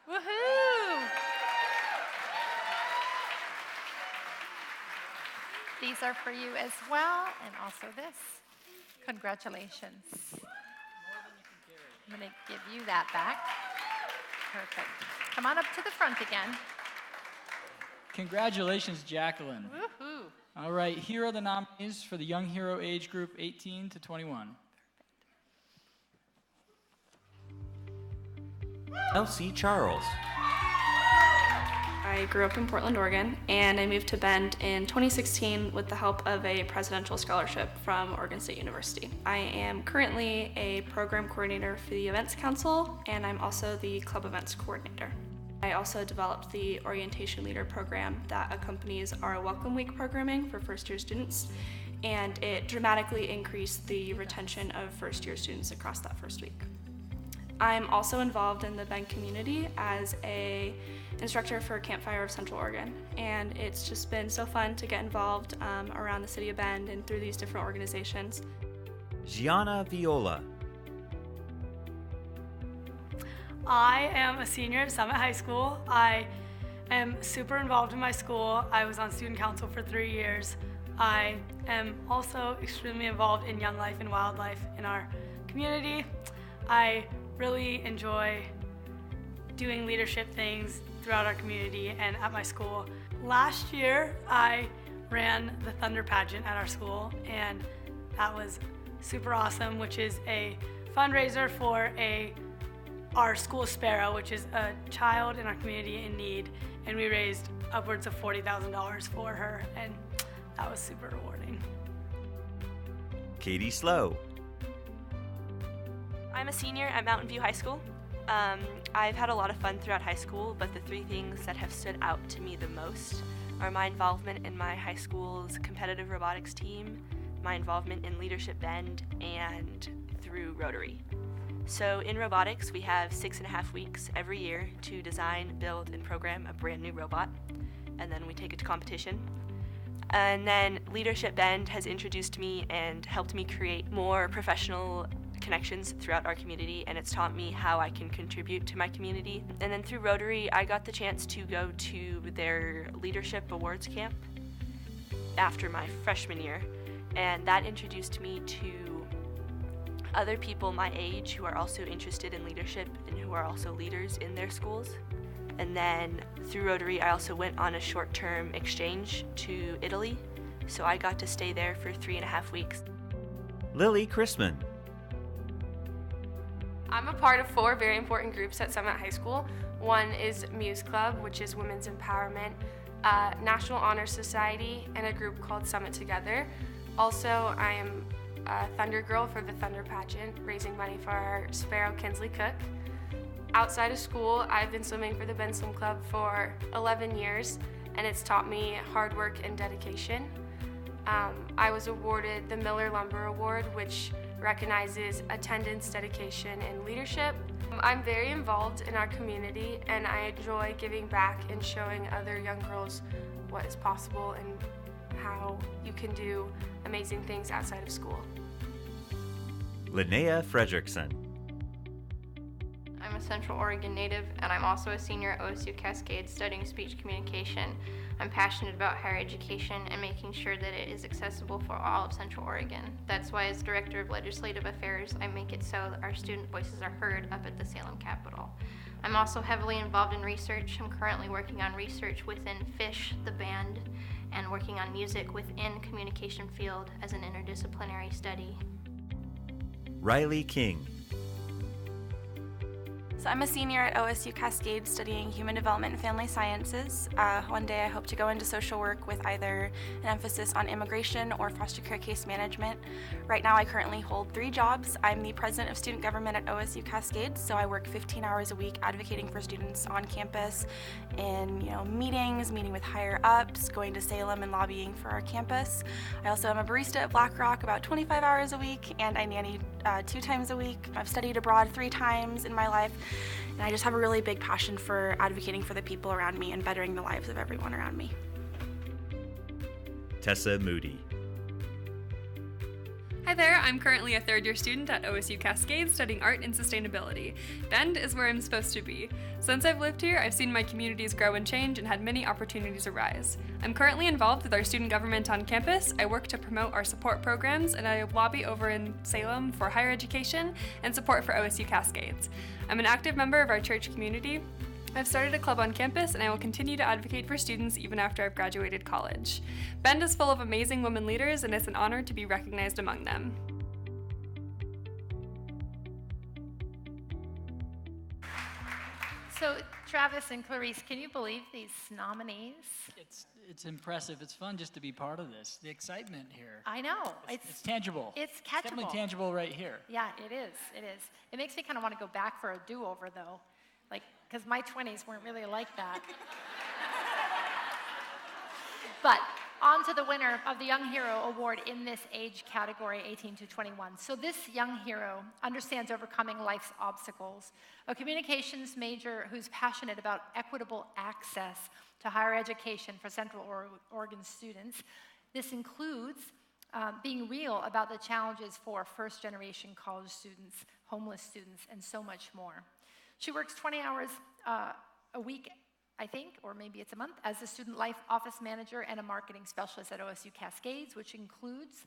Woohoo! These are for you as well, and also this. Congratulations. I'm gonna give you that back. Perfect. Come on up to the front again. Congratulations, Jacquelynn. Woohoo! All right, here are the nominees for the Young Hero age group 18 to 21. Elsie Charles. I grew up in Portland, Oregon, and I moved to Bend in 2016 with the help of a presidential scholarship from Oregon State University. I am currently a program coordinator for the Events Council, and I'm also the club events coordinator. I also developed the Orientation Leader program that accompanies our Welcome Week programming for first-year students, and it dramatically increased the retention of first-year students across that first week. I'm also involved in the Bend community as an instructor for Campfire of Central Oregon, and it's just been so fun to get involved around the city of Bend and through these different organizations. Gianna Viola. I am a senior at Summit High School. I am super involved in my school. I was on student council for 3 years. I am also extremely involved in Young Life and Wildlife in our community. I really enjoy doing leadership things throughout our community and at my school. Last year, I ran the Thunder Pageant at our school, and that was super awesome, which is a fundraiser for our school sparrow, which is a child in our community in need, and we raised upwards of $40,000 for her, and that was super rewarding. Katie Slough. I'm a senior at Mountain View High School. I've had a lot of fun throughout high school, but the 3 things that have stood out to me the most are my involvement in my high school's competitive robotics team, my involvement in Leadership Bend, and through Rotary. So in robotics, we have 6.5 weeks every year to design, build, and program a brand new robot, and then we take it to competition. And then Leadership Bend has introduced me and helped me create more professional connections throughout our community, and it's taught me how I can contribute to my community. And then through Rotary, I got the chance to go to their Leadership Awards Camp after my freshman year, and that introduced me to other people my age who are also interested in leadership and who are also leaders in their schools. And then through Rotary, I also went on a short-term exchange to Italy, so I got to stay there for 3.5 weeks. Lily Chrisman. I'm a part of 4 very important groups at Summit High School. One is Muse Club, which is women's empowerment, National Honor Society, and a group called Summit Together. Also, I am a Thunder Girl for the Thunder Pageant, raising money for our Sparrow Kinsley Cook. Outside of school, I've been swimming for the Bend Swim Club for 11 years, and it's taught me hard work and dedication. I was awarded the Miller Lumber Award, which recognizes attendance, dedication, and leadership. I'm very involved in our community, and I enjoy giving back and showing other young girls what is possible and how you can do amazing things outside of school. Lynnea Fredrickson. I'm a Central Oregon native, and I'm also a senior at OSU Cascade studying speech communication. I'm passionate about higher education and making sure that it is accessible for all of Central Oregon. That's why as Director of Legislative Affairs, I make it so that our student voices are heard up at the Salem Capitol. I'm also heavily involved in research. I'm currently working on research within FISH, the band, and working on music within communication field as an interdisciplinary study. Reilly King. So I'm a senior at OSU Cascade studying Human Development and Family Sciences. One day I hope to go into social work with either an emphasis on immigration or foster care case management. Right now I currently hold 3 jobs. I'm the president of student government at OSU Cascade, so I work 15 hours a week advocating for students on campus in meetings, meeting with higher ups, going to Salem and lobbying for our campus. I also am a barista at Black Rock about 25 hours a week, and I nanny 2 times a week. I've studied abroad 3 times in my life. And I just have a really big passion for advocating for the people around me and bettering the lives of everyone around me. Tessa Moody. Hi there, I'm currently a 3rd-year student at OSU Cascade studying art and sustainability. Bend is where I'm supposed to be. Since I've lived here, I've seen my communities grow and change and had many opportunities arise. I'm currently involved with our student government on campus. I work to promote our support programs, and I lobby over in Salem for higher education and support for OSU Cascades. I'm an active member of our church community. I've started a club on campus, and I will continue to advocate for students even after I've graduated college. Bend is full of amazing women leaders, and it's an honor to be recognized among them. So, Travis and Clarice, can you believe these nominees? It's impressive. It's fun just to be part of this. The excitement here. I know. It's tangible. It's catchable. It's definitely tangible right here. Yeah, it is. It is. It makes me kind of want to go back for a do-over, though. Like, because my 20s weren't really like that. But on to the winner of the Young Hero Award in this age category, 18 to 21. So this young hero understands overcoming life's obstacles. A communications major who's passionate about equitable access to higher education for Central Oregon students. This includes being real about the challenges for first-generation college students, homeless students, and so much more. She works 20 hours a week, I think, or maybe it's a month, as a student life office manager and a marketing specialist at OSU Cascades, which includes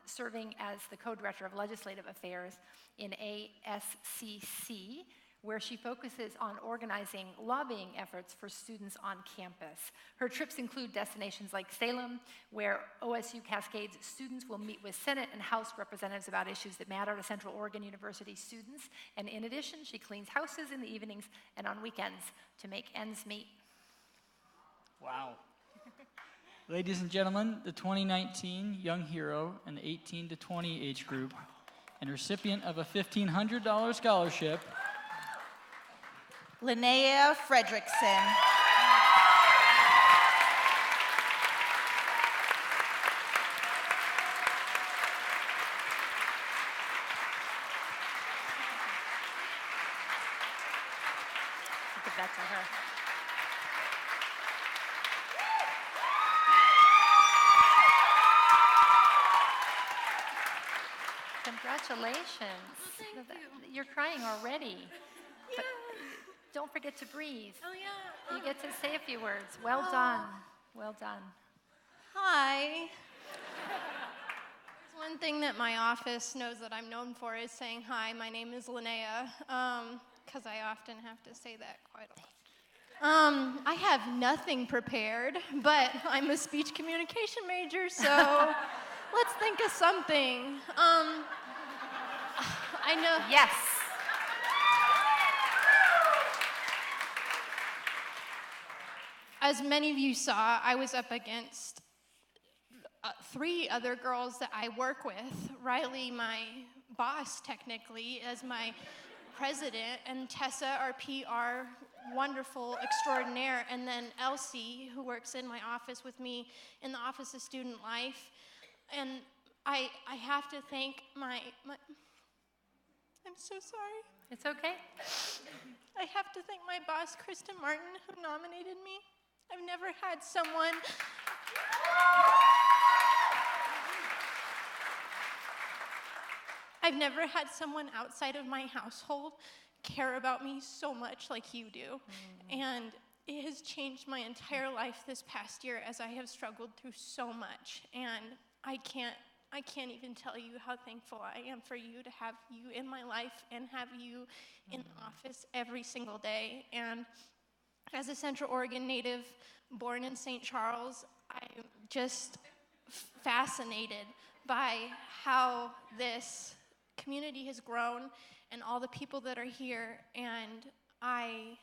serving as the co-director of legislative affairs in ASCC, where she focuses on organizing lobbying efforts for students on campus. Her trips include destinations like Salem, where OSU Cascades students will meet with Senate and House representatives about issues that matter to Central Oregon University students. And in addition, she cleans houses in the evenings and on weekends to make ends meet. Wow. Ladies and gentlemen, the 2019 Young Hero in the 18 to 20 age group and recipient of a $1,500 scholarship, Lynnea Fredrickson. Give that to her. Congratulations. Well, thank you. You're crying already. Yeah. But don't forget to breathe. Oh, yeah. You get to say a few words. Well done. Well done. Hi. There's one thing that my office knows that I'm known for is saying, hi, my name is Linnea, because I often have to say that quite a lot. I have nothing prepared, but I'm a speech communication major, so let's think of something. I know. Yes. As many of you saw, I was up against 3 other girls that I work with. Reilly, my boss, technically, as my president, and Tessa, our PR, wonderful extraordinaire, and then Elsie, who works in my office with me in the Office of Student Life. And I have to thank my I'm so sorry. It's okay. I have to thank my boss, Kristen Martin, who nominated me. I've never had someone outside of my household care about me so much like you do. And it has changed my entire life this past year as I have struggled through so much. And I can't even tell you how thankful I am for you, to have you in my life and have you in the office every single day. And as a Central Oregon native born in St. Charles, I'm just fascinated by how this community has grown and all the people that are here. And I,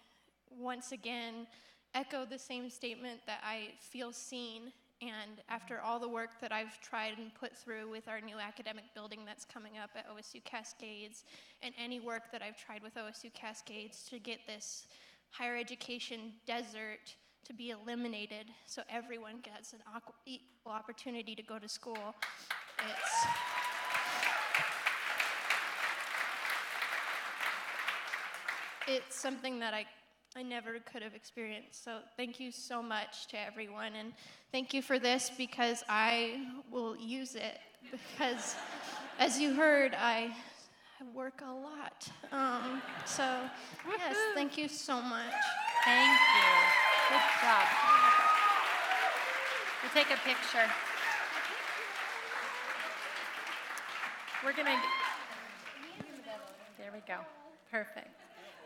once again, echo the same statement that I feel seen. And after all the work that I've tried and put through with our new academic building that's coming up at OSU Cascades, and any work that I've tried with OSU Cascades to get this higher education desert to be eliminated so everyone gets an equal opportunity to go to school, it's something that I never could have experienced. So thank you so much to everyone, and thank you for this, because I will use it, because as you heard, I work a lot. So yes, thank you so much. Thank you. Good job. We'll take a picture. We're gonna, there we go. Perfect.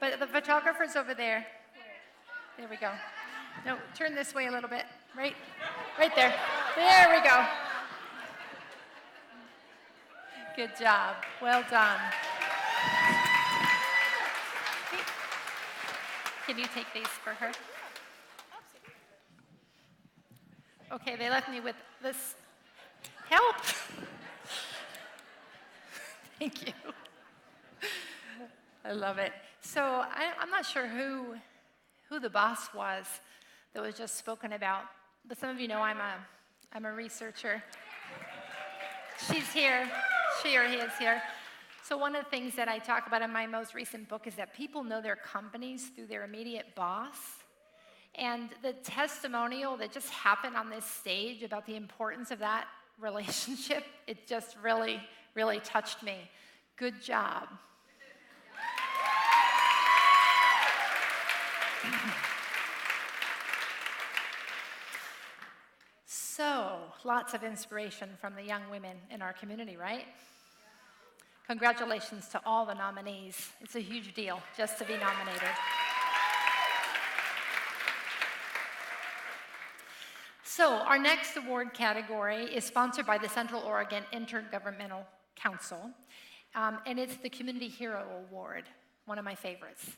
But the photographer's over there. There we go. No, turn this way a little bit. Right there. There we go. Good job. Well done. Can you take these for her? Okay, they left me with this. Help! Thank you. I love it. So I'm not sure who the boss was that was just spoken about, but some of you know I'm a researcher. She's here. She or he is here. So one of the things that I talk about in my most recent book is that people know their companies through their immediate boss. And the testimonial that just happened on this stage about the importance of that relationship, it just really, really touched me. Good job. So, lots of inspiration from the young women in our community, right? Congratulations to all the nominees. It's a huge deal just to be nominated. So, our next award category is sponsored by the Central Oregon Intergovernmental Council, and it's the Community Hero Award, one of my favorites.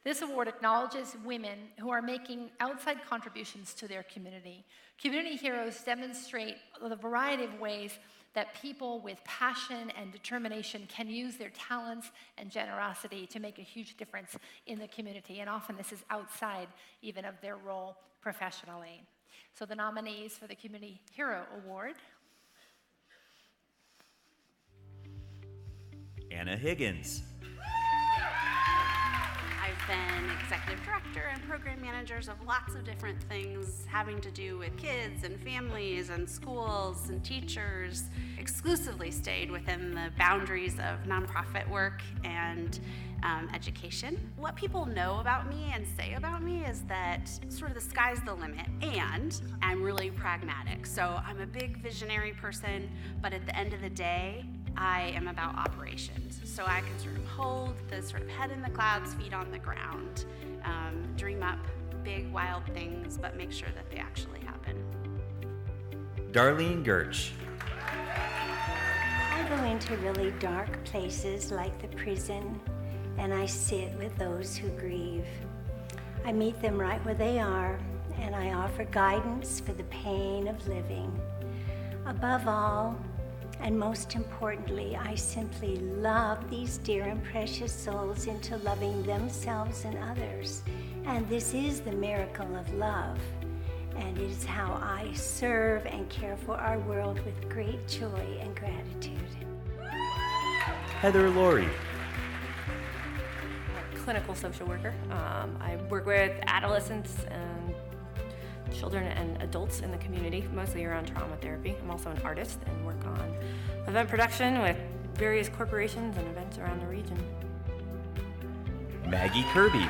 This award acknowledges women who are making outside contributions to their community. Community heroes demonstrate the variety of ways that people with passion and determination can use their talents and generosity to make a huge difference in the community, and often this is outside even of their role professionally. So the nominees for the Community Hero Award: Anna Higgins. I've been executive director and program managers of lots of different things having to do with kids and families and schools and teachers. Exclusively stayed within the boundaries of nonprofit work and education. What people know about me and say about me is that sort of the sky's the limit, and I'm really pragmatic. So I'm a big visionary person, but at the end of the day, I am about operations. So I can sort of hold the sort of head in the clouds, feet on the ground, dream up big, wild things, but make sure that they actually happen. Darlene Gertsch. I go into really dark places like the prison, and I sit with those who grieve. I meet them right where they are, and I offer guidance for the pain of living. Above all, and most importantly, I simply love these dear and precious souls into loving themselves and others. And this is the miracle of love. And it is how I serve and care for our world with great joy and gratitude. Heather Laurie. Clinical social worker. I work with adolescents and children and adults in the community, mostly around trauma therapy. I'm also an artist and work on event production with various corporations and events around the region. Maggie Kirby.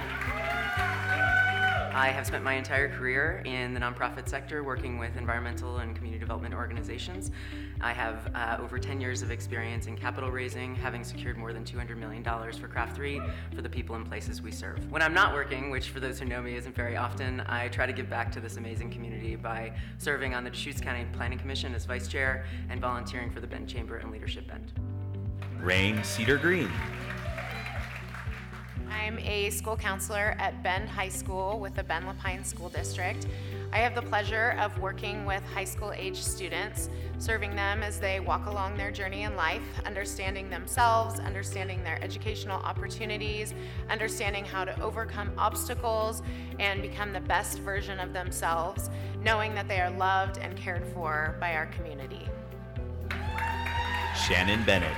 I have spent my entire career in the nonprofit sector working with environmental and community development organizations. I have over 10 years of experience in capital raising, having secured more than $200 million for Craft 3 for the people and places we serve. When I'm not working, which for those who know me isn't very often, I try to give back to this amazing community by serving on the Deschutes County Planning Commission as vice chair and volunteering for the Bend Chamber and Leadership Bend. Rain Cedar Green. I'm a school counselor at Bend High School with the Bend La Pine School District. I have the pleasure of working with high school age students, serving them as they walk along their journey in life, understanding themselves, understanding their educational opportunities, understanding how to overcome obstacles and become the best version of themselves, knowing that they are loved and cared for by our community. Shannon Bennett.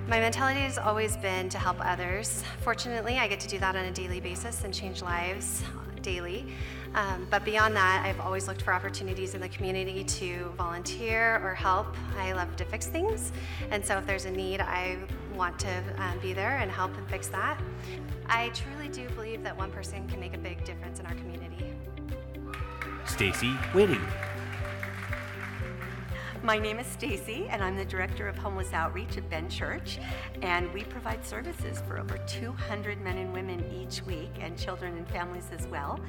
My mentality has always been to help others. Fortunately, I get to do that on a daily basis and change lives daily. But beyond that, I've always looked for opportunities in the community to volunteer or help. I love to fix things, and so if there's a need, I want to be there and help and fix that. I truly do believe that one person can make a big difference in our community. Stacy Whitting. My name is Stacy, and I'm the Director of Homeless Outreach at Bend Church, and we provide services for over 200 men and women each week, and children and families as well.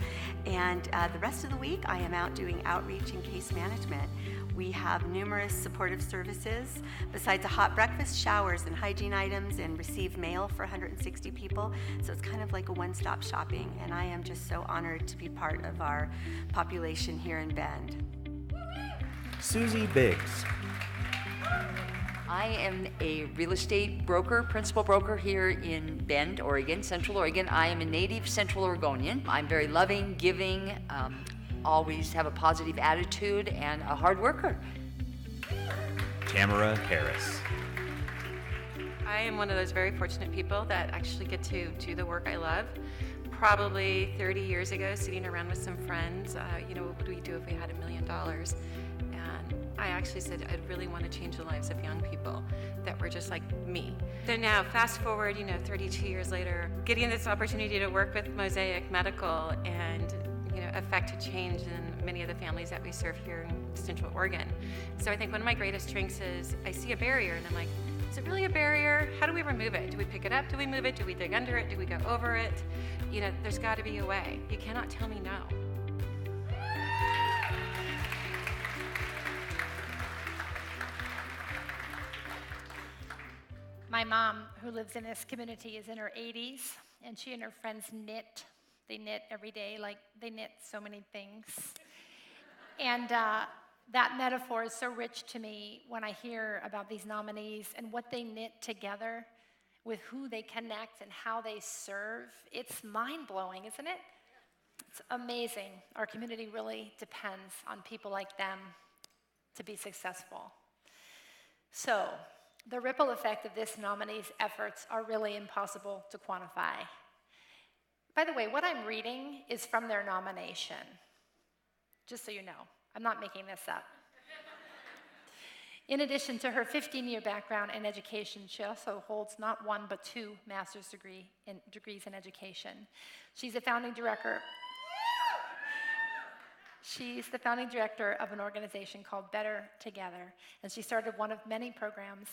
And the rest of the week, I am out doing outreach and case management. We have numerous supportive services, besides a hot breakfast, showers, and hygiene items, and receive mail for 160 people. So it's kind of like a one-stop shopping, and I am just so honored to be part of our population here in Bend. Susie Biggs. I am a real estate broker, principal broker here in Bend, Oregon, Central Oregon. I am a native Central Oregonian. I'm very loving, giving, always have a positive attitude, and a hard worker. Tamara Harris. I am one of those very fortunate people that actually get to do the work I love. Probably 30 years ago, sitting around with some friends, what would we do if we had $1 million? And I actually said I'd really want to change the lives of young people that were just like me. So now, fast forward, 32 years later, getting this opportunity to work with Mosaic Medical and affect a change in many of the families that we serve here in Central Oregon. So I think one of my greatest strengths is I see a barrier and I'm like, is it really a barrier? How do we remove it? Do we pick it up? Do we move it? Do we dig under it? Do we go over it? There's got to be a way. You cannot tell me no. My mom, who lives in this community, is in her 80s, and she and her friends knit. They knit every day, like they knit so many things. And that metaphor is so rich to me when I hear about these nominees and what they knit together with who they connect and how they serve. It's mind-blowing, isn't it? It's amazing. Our community really depends on people like them to be successful. So, the ripple effect of this nominee's efforts are really impossible to quantify. By the way, what I'm reading is from their nomination. Just so you know, I'm not making this up. In addition to her 15-year background in education, she also holds not one but 2 master's degrees in education. She's the founding director of an organization called Better Together, and she started one of many programs,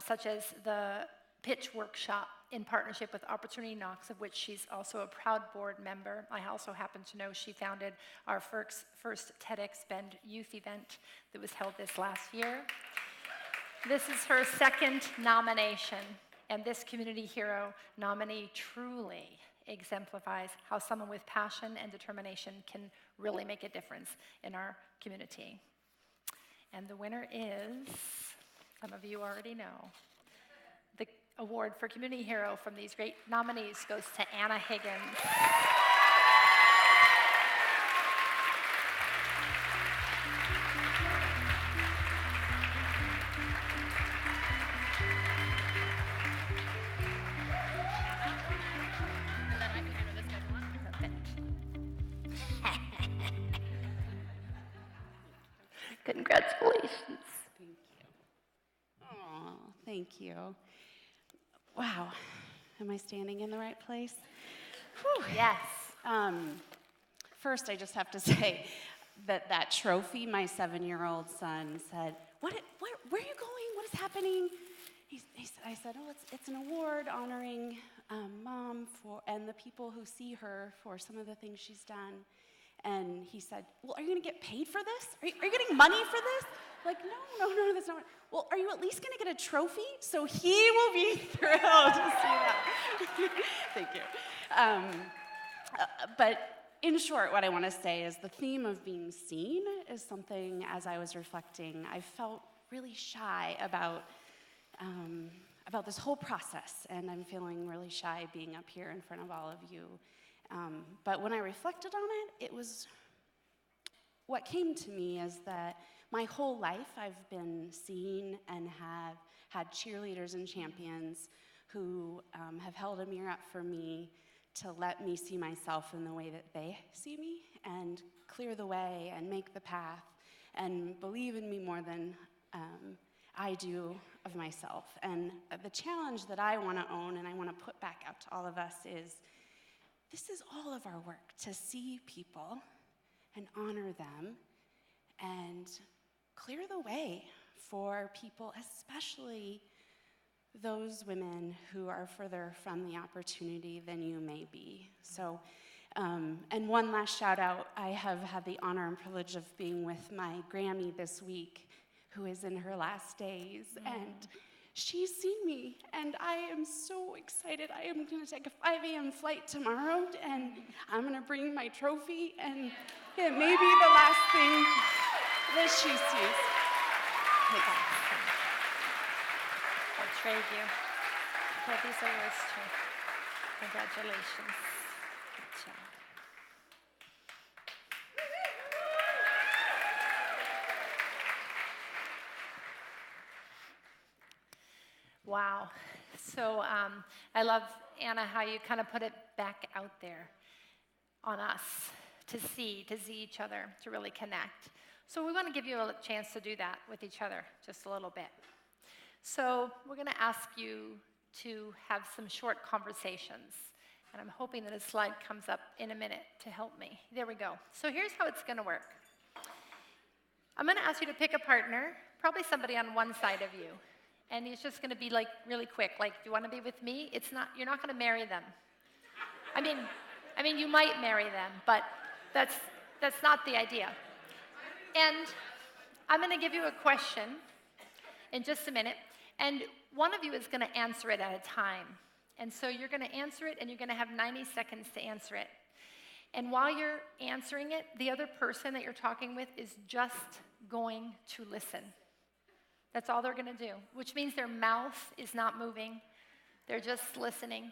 such as the Pitch Workshop in partnership with Opportunity Knocks, of which she's also a proud board member. I also happen to know she founded our first TEDx Bend youth event that was held this last year. This is her 2nd nomination, and this Community Hero nominee truly exemplifies how someone with passion and determination can really make a difference in our community. And the winner is, some of you already know, the award for Community Hero from these great nominees goes to Anna Higgins. Congratulations. Thank you. Oh, thank you. Wow. Am I standing in the right place? Whew. Yes. First, I just have to say that trophy, my 7-year-old son said, where are you going? What is happening? I said, it's an award honoring Mom and the people who see her for some of the things she's done. And he said, well, are you going to get paid for this? Are you getting money for this? Like, no, that's not right. Well, are you at least going to get a trophy? So he will be thrilled to see that. Thank you. But in short, what I want to say is the theme of being seen is something, as I was reflecting, I felt really shy about this whole process. And I'm feeling really shy being up here in front of all of you. But when I reflected on it, what came to me is that my whole life I've been seen and have had cheerleaders and champions who have held a mirror up for me to let me see myself in the way that they see me and clear the way and make the path and believe in me more than I do of myself. And the challenge that I want to own and I want to put back out to all of us is this is all of our work, to see people and honor them and clear the way for people, especially those women who are further from the opportunity than you may be. So, and one last shout out, I have had the honor and privilege of being with my Grammy this week, who is in her last days, and she's seen me, and I am so excited. I am gonna take a 5 a.m. flight tomorrow, and I'm gonna bring my trophy, and it may be the last thing that she sees. I'll trade you for these awards too. Congratulations. Good job. Wow. So I love, Anna, how you kind of put it back out there on us to see each other, to really connect. So we want to give you a chance to do that with each other just a little bit. So we're going to ask you to have some short conversations. And I'm hoping that a slide comes up in a minute to help me. There we go. So here's how it's going to work. I'm going to ask you to pick a partner, probably somebody on one side of you. And it's just going to be like really quick. Like, do you want to be with me? It's not. You're not going to marry them. I mean, you might marry them, but that's not the idea. And I'm going to give you a question in just a minute, and one of you is going to answer it at a time. And so you're going to answer it, and you're going to have 90 seconds to answer it. And while you're answering it, the other person that you're talking with is just going to listen. That's all they're going to do, which means their mouth is not moving. They're just listening.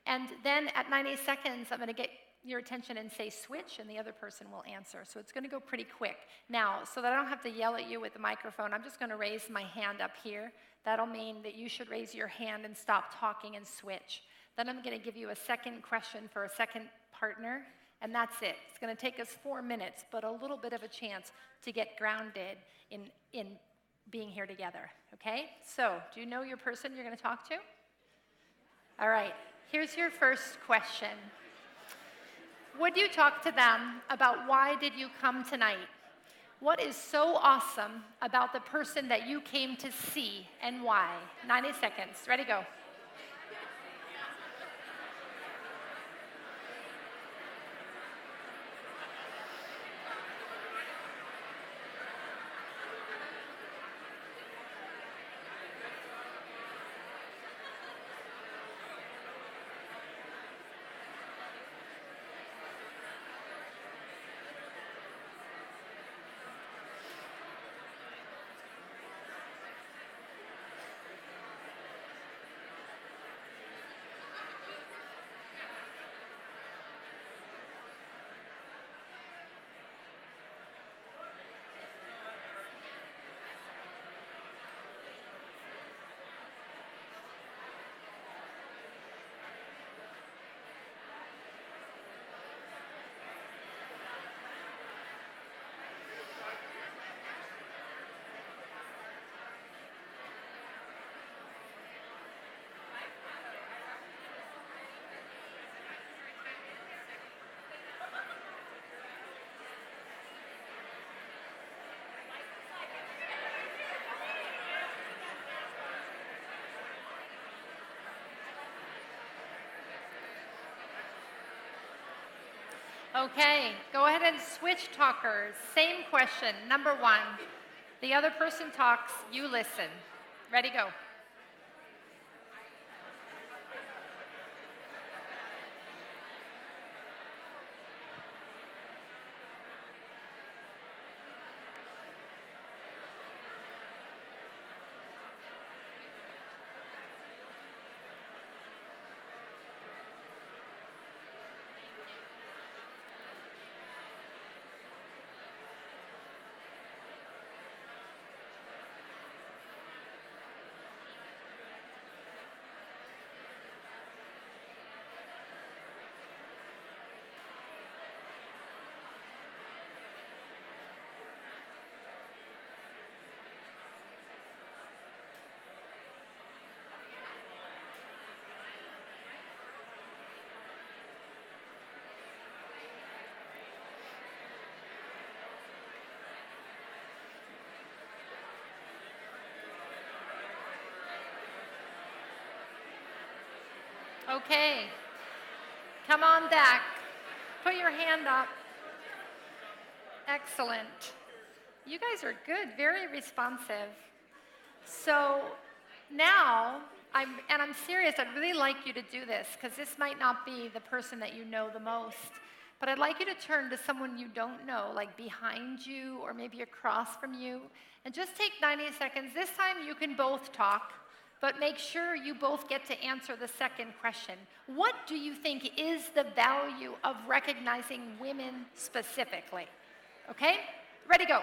And then at 90 seconds, I'm going to get your attention and say switch, and the other person will answer. So it's going to go pretty quick. Now, so that I don't have to yell at you with the microphone, I'm just going to raise my hand up here. That'll mean that you should raise your hand and stop talking and switch. Then I'm going to give you a second question for a second partner, and that's it. It's going to take us 4 minutes, but a little bit of a chance to get grounded in being here together, okay? So, do you know your person you're going to talk to? All right, here's your first question. Would you talk to them about why did you come tonight? What is so awesome about the person that you came to see and why? 90 seconds, ready, go. Okay, go ahead and switch talkers. Same question, number 1. The other person talks, you listen. Ready, go. Okay. Come on back. Put your hand up. Excellent. You guys are good, very responsive. So now, I'm serious, I'd really like you to do this, because this might not be the person that you know the most, but I'd like you to turn to someone you don't know, like behind you or maybe across from you, and just take 90 seconds. This time you can both talk, but make sure you both get to answer the second question. What do you think is the value of recognizing women specifically? Okay? Ready, go.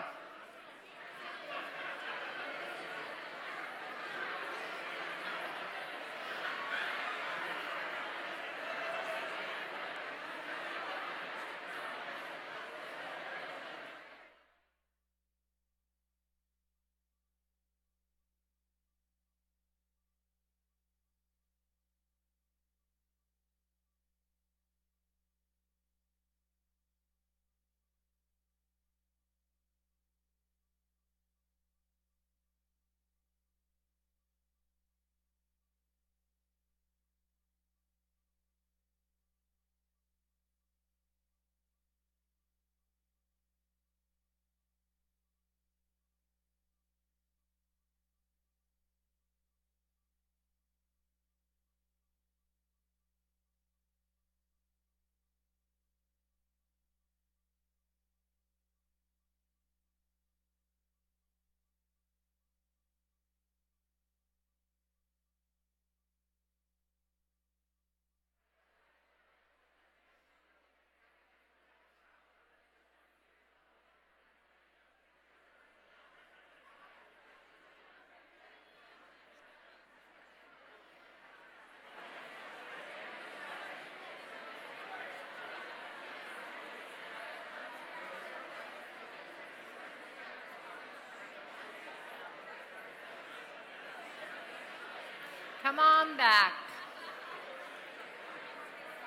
Come on back.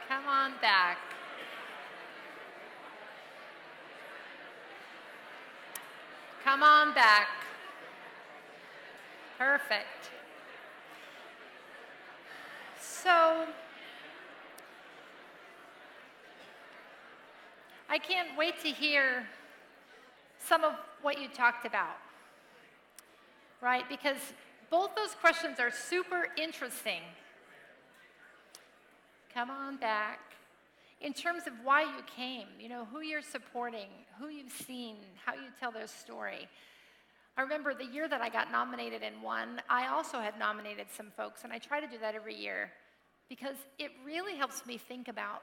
Come on back. Come on back. Perfect. So, I can't wait to hear some of what you talked about, right? Because both those questions are super interesting. Come on back. In terms of why you came, you know, who you're supporting, who you've seen, how you tell their story. I remember the year that I got nominated and won, I also had nominated some folks, and I try to do that every year because it really helps me think about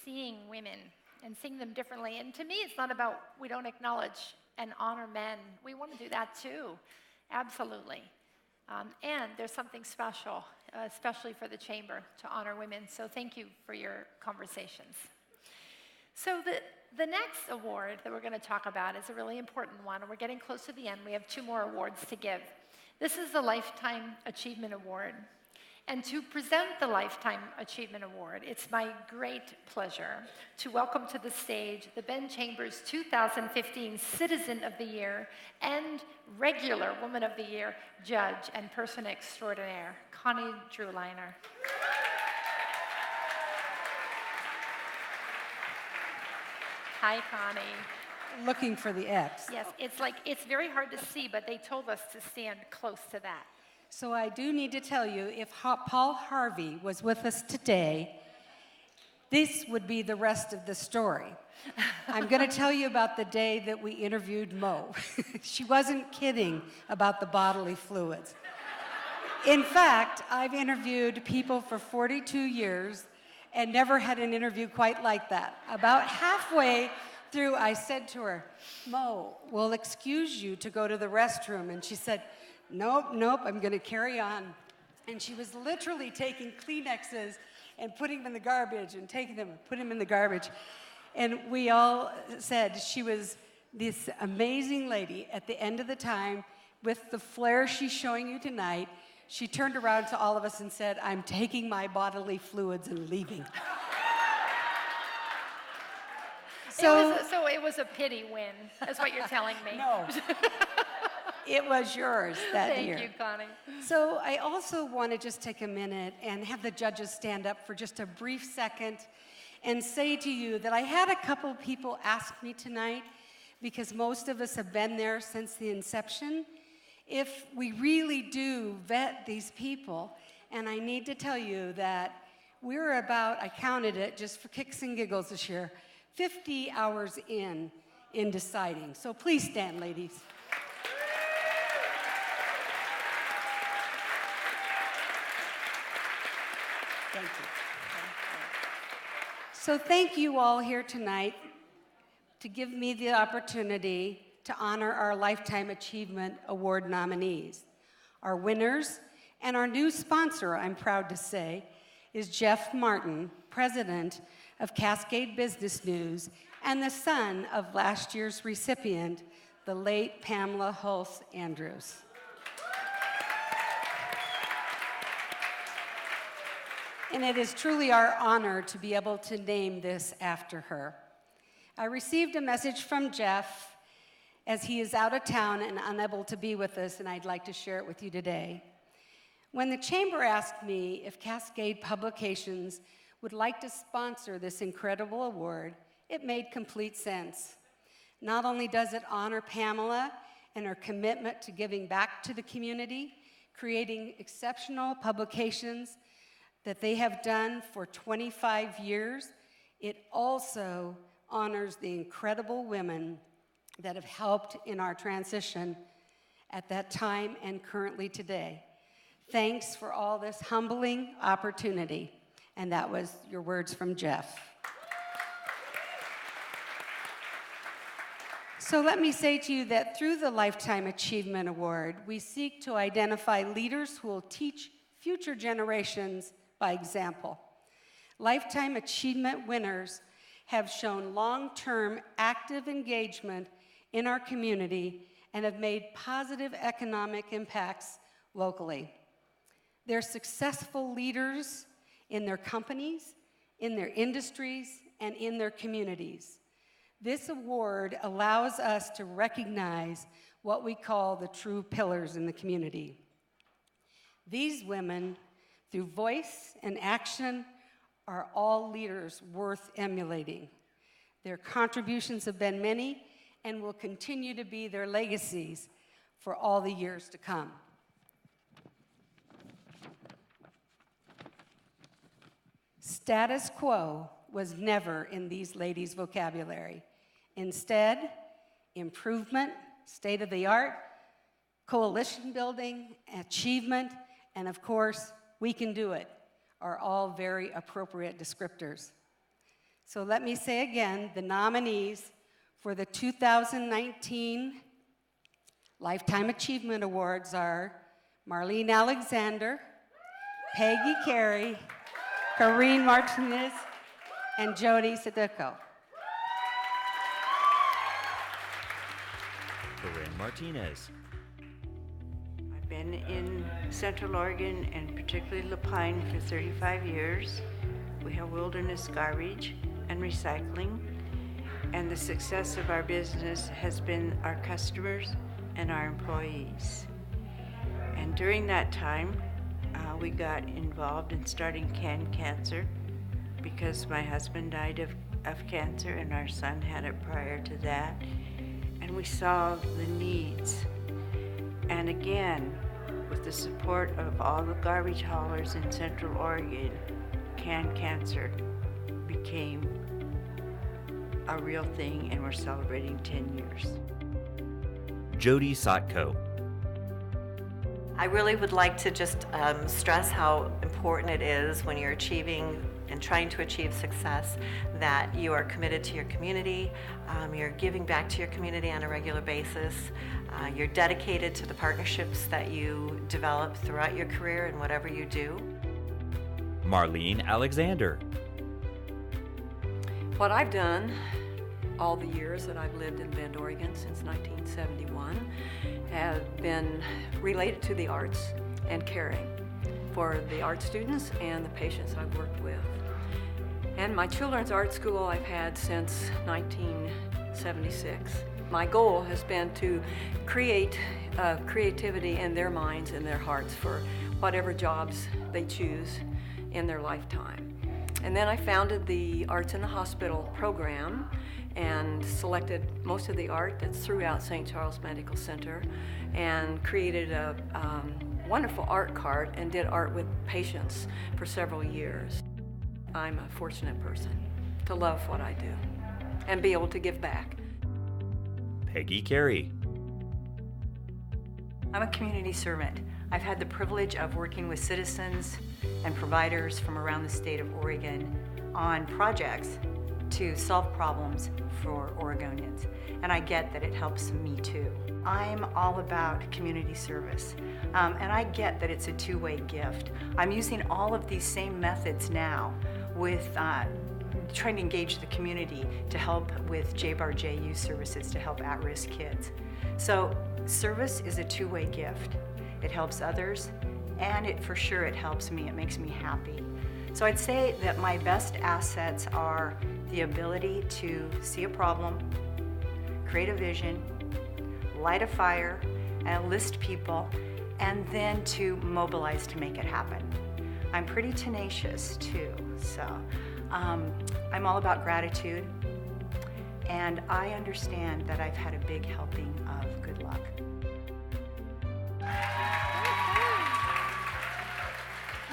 seeing women and seeing them differently. And to me, it's not about we don't acknowledge and honor men. We want to do that too, absolutely. And there's something special, especially for the Chamber, to honor women. So thank you for your conversations. So the next award that we're going to talk about is a really important one. We're getting close to the end. We have 2 more awards to give. This is the Lifetime Achievement Award. And to present the Lifetime Achievement Award, it's my great pleasure to welcome to the stage the Ben Chambers 2015 Citizen of the Year and Regular Woman of the Year Judge and Person Extraordinaire, Connie Drewliner. Hi, Connie. Looking for the X. Yes, it's very hard to see, but they told us to stand close to that. So I do need to tell you, if Paul Harvey was with us today, this would be the rest of the story. I'm going to tell you about the day that we interviewed Mo. She wasn't kidding about the bodily fluids. In fact, I've interviewed people for 42 years and never had an interview quite like that. About halfway through, I said to her, Mo, we'll excuse you to go to the restroom. And she said, nope, I'm going to carry on. And she was literally taking Kleenexes and putting them in the garbage and taking them and putting them in the garbage. And we all said she was this amazing lady. At the end of the time, with the flair she's showing you tonight, she turned around to all of us and said, I'm taking my bodily fluids and leaving. So it was a pity win, is what you're telling me. No. It was yours that year. Thank you, Connie. So I also want to just take a minute and have the judges stand up for just a brief second and say to you that I had a couple people ask me tonight, because most of us have been there since the inception, if we really do vet these people. And I need to tell you that we're about, I counted it just for kicks and giggles this year, 50 hours in deciding. So please stand, ladies. Thank you. So thank you all here tonight to give me the opportunity to honor our Lifetime Achievement Award nominees. Our winners and our new sponsor, I'm proud to say, is Jeff Martin, president of Cascade Business News and the son of last year's recipient, the late Pamela Hulse Andrews. And it is truly our honor to be able to name this after her. I received a message from Jeff as he is out of town and unable to be with us, and I'd like to share it with you today. When the Chamber asked me if Cascade Publications would like to sponsor this incredible award, it made complete sense. Not only does it honor Pamela and her commitment to giving back to the community, creating exceptional publications that they have done for 25 years, it also honors the incredible women that have helped in our transition at that time and currently today. Thanks for all this humbling opportunity. And that was your words from Jeff. So let me say to you that through the Lifetime Achievement Award, we seek to identify leaders who will teach future generations by example. Lifetime Achievement winners have shown long-term active engagement in our community and have made positive economic impacts locally. They're successful leaders in their companies, in their industries, and in their communities. This award allows us to recognize what we call the true pillars in the community. These women, through voice and action, are all leaders worth emulating. Their contributions have been many and will continue to be their legacies for all the years to come. Status quo was never in these ladies' vocabulary. Instead, improvement, state-of-the-art, coalition building, achievement, and of course, we can do it, are all very appropriate descriptors. So let me say again, the nominees for the 2019 Lifetime Achievement Awards are Marlene Alexander, Peggy Carey, Corrine Martinez, and Jody Sadeko. Corinne Martinez. I've been in Central Oregon and particularly Lapine for 35 years. We have wilderness garbage and recycling, and the success of our business has been our customers and our employees. And during that time, we got involved in starting Can Cancer because my husband died of cancer and our son had it prior to that. And we saw the needs. And again, with the support of all the garbage haulers in Central Oregon, Can Cancer became a real thing, and we're celebrating 10 years. Jody Satko. I really would like to just stress how important it is when you're achieving and trying to achieve success that you are committed to your community, you're giving back to your community on a regular basis, you're dedicated to the partnerships that you develop throughout your career and whatever you do. Marlene Alexander. What I've done all the years that I've lived in Bend, Oregon since 1971 have been related to the arts and caring for the art students and the patients I've worked with. And my children's art school I've had since 1976. My goal has been to create creativity in their minds and their hearts for whatever jobs they choose in their lifetime. And then I founded the Arts in the Hospital program and selected most of the art that's throughout St. Charles Medical Center and created a wonderful art cart and did art with patients for several years. I'm a fortunate person to love what I do and be able to give back. Peggy Carey. I'm a community servant. I've had the privilege of working with citizens and providers from around the state of Oregon on projects to solve problems for Oregonians. And I get that it helps me too. I'm all about community service. And I get that it's a two-way gift. I'm using all of these same methods now with trying to engage the community to help with JBAR youth services to help at-risk kids. So service is a two-way gift. It helps others, and it helps me. It makes me happy. So I'd say that my best assets are the ability to see a problem, create a vision, light a fire, and enlist people, and then to mobilize to make it happen. I'm pretty tenacious too, so I'm all about gratitude, and I understand that I've had a big helping of good luck.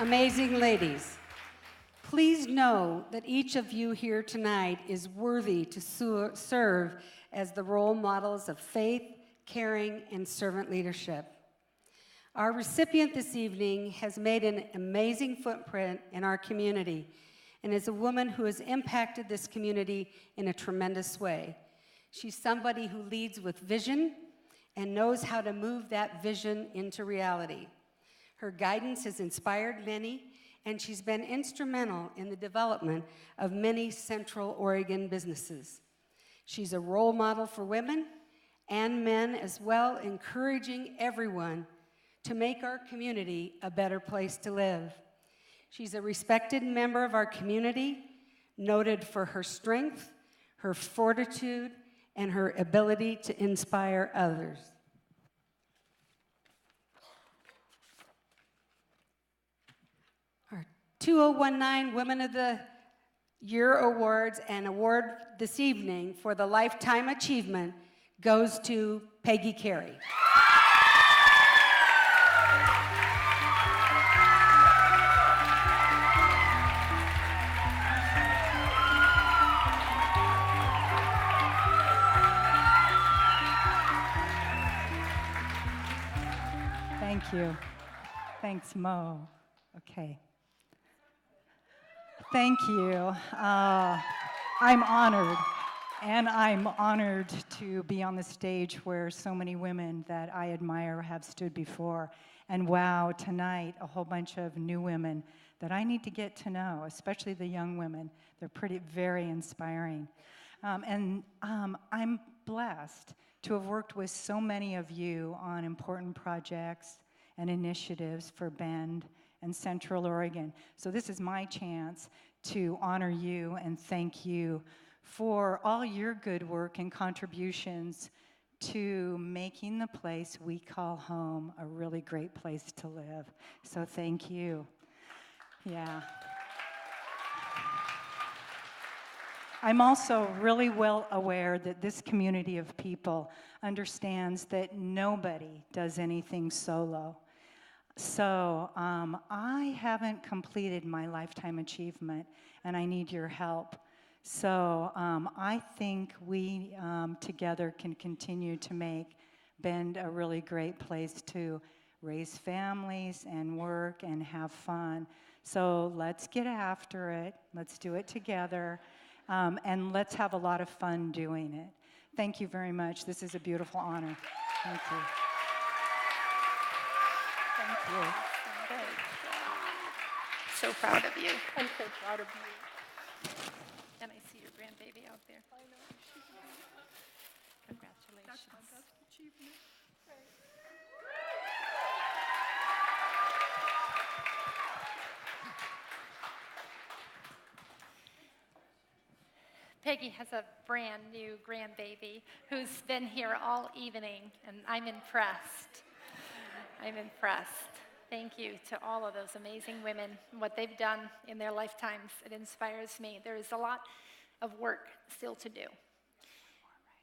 Amazing ladies. Please know that each of you here tonight is worthy to serve as the role models of faith, caring, and servant leadership. Our recipient this evening has made an amazing footprint in our community and is a woman who has impacted this community in a tremendous way. She's somebody who leads with vision and knows how to move that vision into reality. Her guidance has inspired many, and she's been instrumental in the development of many Central Oregon businesses. She's a role model for women and men as well, encouraging everyone to make our community a better place to live. She's a respected member of our community, noted for her strength, her fortitude, and her ability to inspire others. Our 2019 Women of the Year Awards and award this evening for the Lifetime Achievement goes to Peggy Carey. Thank you. Thanks, Mo. Okay. Thank you. I'm honored, and I'm honored to be on the stage where so many women that I admire have stood before. And wow, tonight, a whole bunch of new women that I need to get to know, especially the young women. They're very inspiring. I'm blessed to have worked with so many of you on important projects and initiatives for Bend and Central Oregon. So this is my chance to honor you and thank you for all your good work and contributions to making the place we call home a really great place to live. So thank you. Yeah. I'm also really well aware that this community of people understands that nobody does anything solo. So I haven't completed my lifetime achievement, and I need your help. So I think we together can continue to make Bend a really great place to raise families and work and have fun. So let's get after it. Let's do it together. And let's have a lot of fun doing it. Thank you very much. This is a beautiful honor. Thank you. Thank you. So proud of you. I'm so proud of you. And I see your grandbaby out there. I know. Congratulations. That's fantastic achievement. Peggy has a brand new grandbaby who's been here all evening, and I'm impressed. I'm impressed. Thank you to all of those amazing women, what they've done in their lifetimes. It inspires me. There is a lot of work still to do.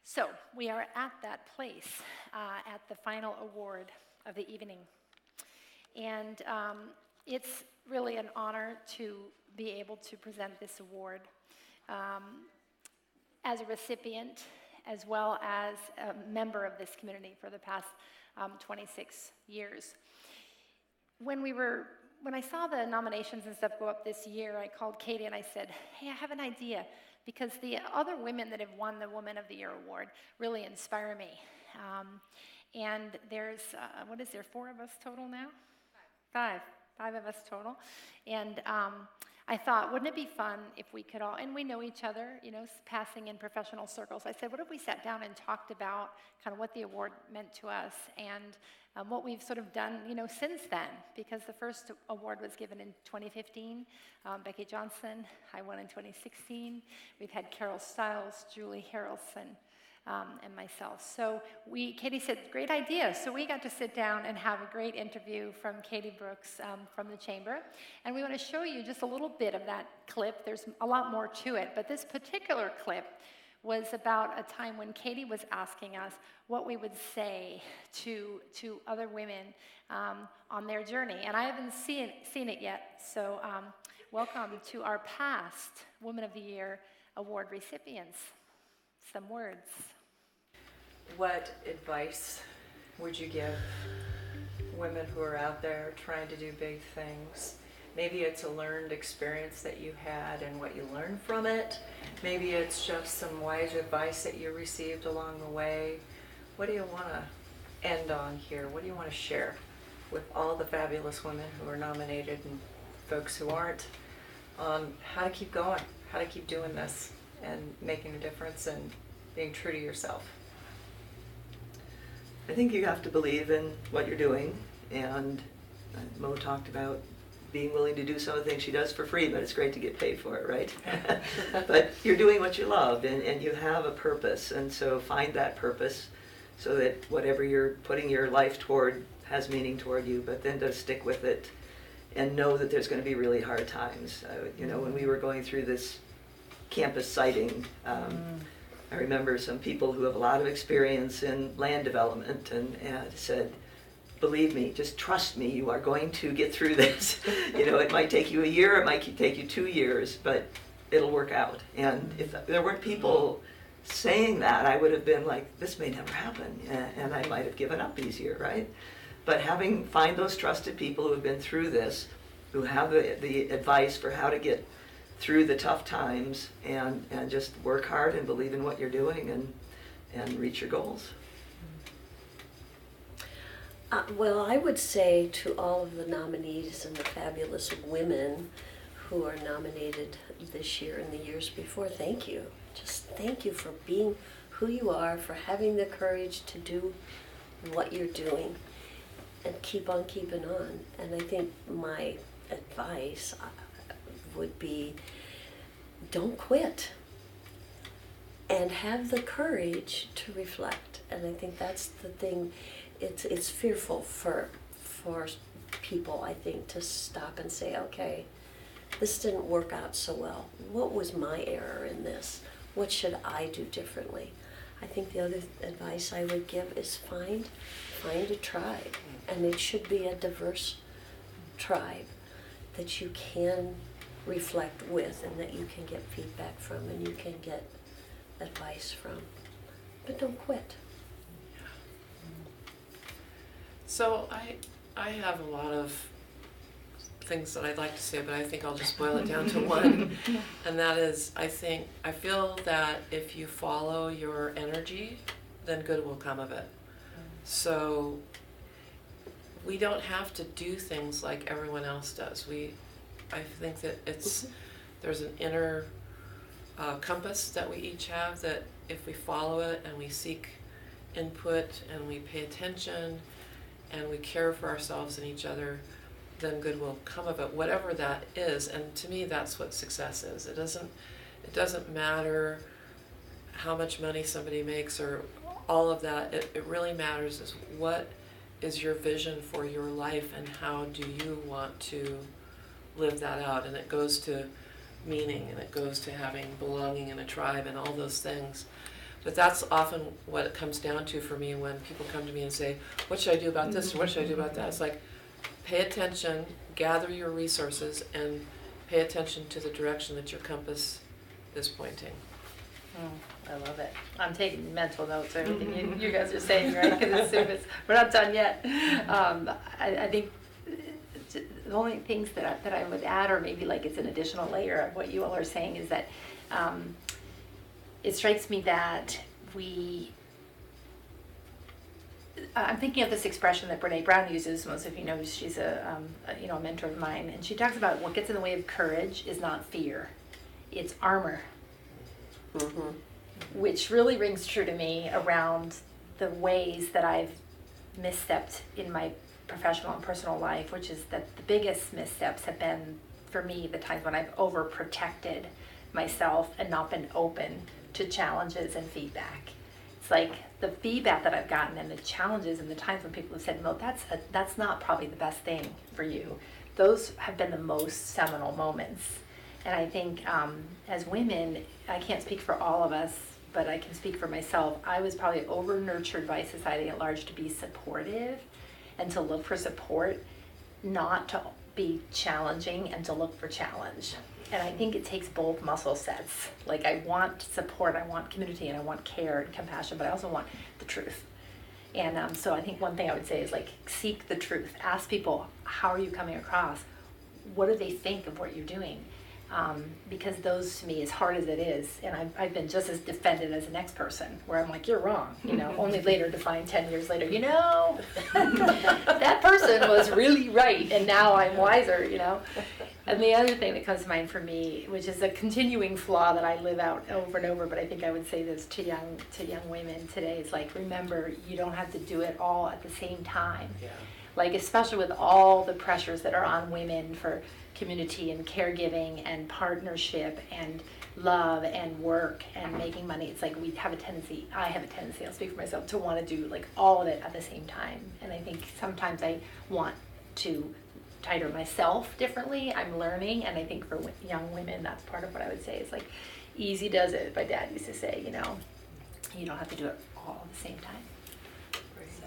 So we are at that place, at the final award of the evening. And it's really an honor to be able to present this award as a recipient, as well as a member of this community for the past 26 years. When I saw the nominations and stuff go up this year, I called Katie and I said, hey, I have an idea, because the other women that have won the Woman of the Year award really inspire me. And there's, what is there, 4 of us total now? 5 of us total. And I thought, wouldn't it be fun if we could all, and we know each other, you know, passing in professional circles. I said, what if we sat down and talked about kind of what the award meant to us and what we've sort of done, you know, since then, because the first award was given in 2015, Becky Johnson. I won in 2016. We've had Carol Stiles, Julie Harrelson, and myself. So Katie said, great idea. So we got to sit down and have a great interview from Katie Brooks from the Chamber. And we want to show you just a little bit of that clip. There's a lot more to it, but this particular clip was about a time when Katie was asking us what we would say to other women on their journey. And I haven't seen it yet, so welcome to our past Woman of the Year award recipients. Some words. What advice would you give women who are out there trying to do big things? Maybe it's a learned experience that you had and what you learned from it. Maybe it's just some wise advice that you received along the way. What do you want to end on here? What do you want to share with all the fabulous women who are nominated and folks who aren't on how to keep going, how to keep doing this and making a difference and being true to yourself? I think you have to believe in what you're doing, and Mo talked about being willing to do some of the things she does for free, but it's great to get paid for it, right? But you're doing what you love, and you have a purpose, and so find that purpose so that whatever you're putting your life toward has meaning toward you, but then to stick with it and know that there's going to be really hard times. You know, when we were going through this campus siting, I remember some people who have a lot of experience in land development and said, believe me, just trust me, you are going to get through this. You know, it might take you a year, it might take you 2 years, but it'll work out. And if there weren't people saying that, I would have been like, this may never happen, and I might have given up easier, right? But find those trusted people who have been through this, who have the advice for how to get through the tough times, and just work hard and believe in what you're doing and reach your goals. Well, I would say to all of the nominees and the fabulous women who are nominated this year and the years before, thank you. Just thank you for being who you are, for having the courage to do what you're doing, and keep on keeping on. And I think my advice would be, don't quit, and have the courage to reflect. And I think that's the thing. It's fearful for people, I think, to stop and say, okay, this didn't work out so well. What was my error in this? What should I do differently? I think the other advice I would give is find a tribe, and it should be a diverse tribe that you can reflect with and that you can get feedback from and you can get advice from. But don't quit. So I have a lot of things that I'd like to say, but I think I'll just boil it down to one. And that is, I feel that if you follow your energy, then good will come of it. So we don't have to do things like everyone else does. I think that there's an inner compass that we each have, that if we follow it and we seek input and we pay attention and we care for ourselves and each other, then good will come of it, whatever that is. And to me, that's what success is. It doesn't matter how much money somebody makes or all of that. It really matters is what is your vision for your life and how do you want to live that out. And it goes to meaning and it goes to having belonging in a tribe and all those things. But that's often what it comes down to for me when people come to me and say, what should I do about this or what should I do about that? It's like, pay attention, gather your resources, and pay attention to the direction that your compass is pointing. I love it. I'm taking mental notes of everything you guys are saying, right? Because we're not done yet. I think the only things that I would add, or maybe like it's an additional layer of what you all are saying, is that it strikes me that I'm thinking of this expression that Brene Brown uses. Most of you know she's a mentor of mine, and she talks about what gets in the way of courage is not fear, it's armor. Which really rings true to me around the ways that I've misstepped in my professional and personal life, which is that the biggest missteps have been, for me, the times when I've overprotected myself and not been open to challenges and feedback. It's like the feedback that I've gotten and the challenges and the times when people have said, no, that's not probably the best thing for you. Those have been the most seminal moments. And I think as women, I can't speak for all of us, but I can speak for myself. I was probably over-nurtured by society at large to be supportive and to look for support, not to be challenging and to look for challenge. And I think it takes both muscle sets. Like, I want support, I want community, and I want care and compassion, but I also want the truth. And so I think one thing I would say is, like, seek the truth. Ask people, how are you coming across? What do they think of what you're doing? Because those, to me, as hard as it is, and I've been just as defended as the next person, where I'm like, you're wrong, only later to find 10 years later, that person was really right, and now I'm wiser, And the other thing that comes to mind for me, which is a continuing flaw that I live out over and over, but I think I would say this to young women today, is like, remember, you don't have to do it all at the same time. Yeah. Like, especially with all the pressures that are on women for community and caregiving and partnership and love and work and making money. It's like I have a tendency, I'll speak for myself, to want to do like all of it at the same time. And I think sometimes I want to tighter myself differently. I'm learning, and I think for young women, that's part of what I would say is like, easy does it. My dad used to say, you don't have to do it all at the same time. So.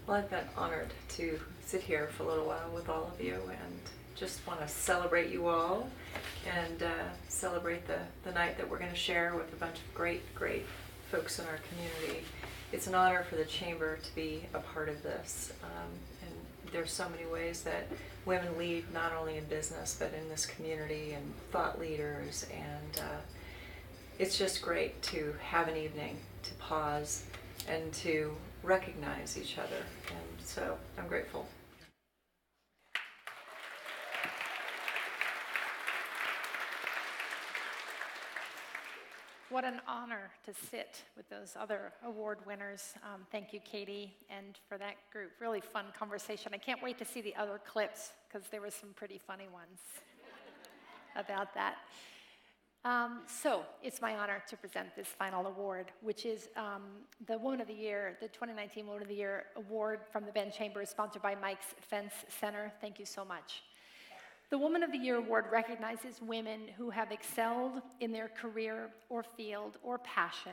Well, I've been honored to sit here for a little while with all of you, and just want to celebrate you all and celebrate the night that we're going to share with a bunch of great folks in our community. It's an honor for the Chamber to be a part of this, and there's so many ways that women lead, not only in business but in this community, and thought leaders, and it's just great to have an evening to pause and to recognize each other, and so I'm grateful. What an honor to sit with those other award winners. Thank you, Katie, and for that group. Really fun conversation. I can't wait to see the other clips, because there were some pretty funny ones about that. So it's my honor to present this final award, which is the Woman of the Year, the 2019 Woman of the Year Award from the Ben Chamber, sponsored by Mike's Fence Center. Thank you so much. The Woman of the Year Award recognizes women who have excelled in their career or field or passion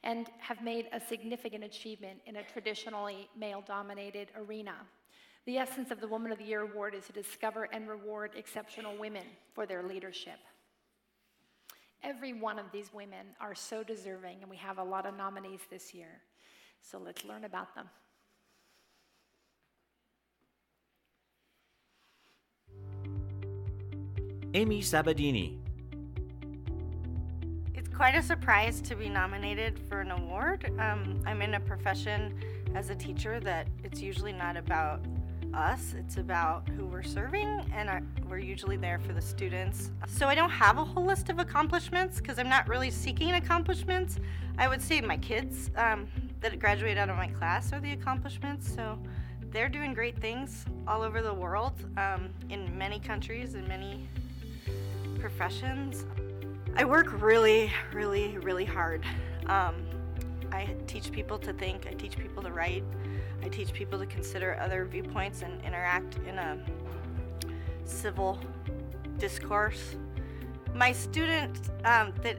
and have made a significant achievement in a traditionally male-dominated arena. The essence of the Woman of the Year Award is to discover and reward exceptional women for their leadership. Every one of these women are so deserving, and we have a lot of nominees this year. So let's learn about them. Amy Sabadini. It's quite a surprise to be nominated for an award. I'm in a profession as a teacher that it's usually not about us, it's about who we're serving, and we're usually there for the students. So I don't have a whole list of accomplishments because I'm not really seeking accomplishments. I would say my kids that graduate out of my class are the accomplishments. So they're doing great things all over the world, in many countries, in many professions. I work really, really, really hard. I teach people to think, I teach people to write, I teach people to consider other viewpoints and interact in a civil discourse. My student that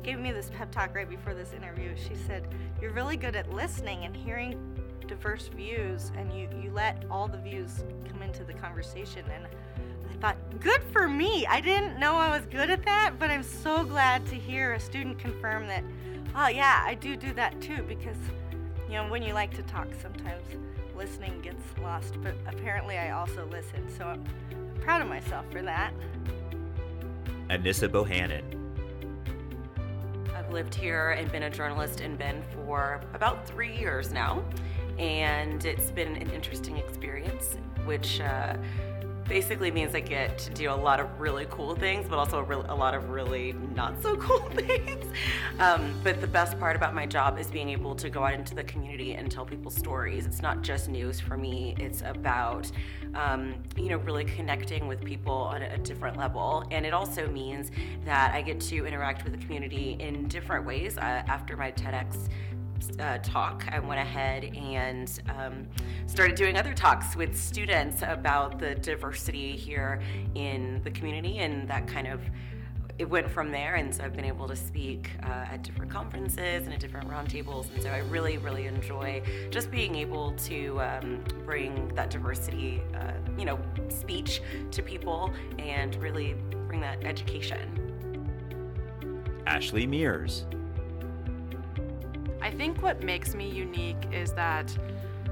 gave me this pep talk right before this interview, she said, "You're really good at listening and hearing diverse views, and you let all the views come into the conversation." And I thought, good for me. I didn't know I was good at that, but I'm so glad to hear a student confirm that, oh yeah, I do that too, because when you like to talk, sometimes listening gets lost, but apparently I also listen, so I'm proud of myself for that. Anissa Bohannon. I've lived here and been a journalist in Bend for about 3 years now, and it's been an interesting experience, which basically means I get to do a lot of really cool things, but also a lot of really not so cool things. But the best part about my job is being able to go out into the community and tell people stories. It's not just news for me. It's about, really connecting with people on a different level. And it also means that I get to interact with the community in different ways. After my TEDx talk, I went ahead and started doing other talks with students about the diversity here in the community, and that it went from there. And so I've been able to speak at different conferences and at different roundtables, and so I really, really enjoy just being able to bring that diversity, speech to people and really bring that education. Ashley Mears. I think what makes me unique is that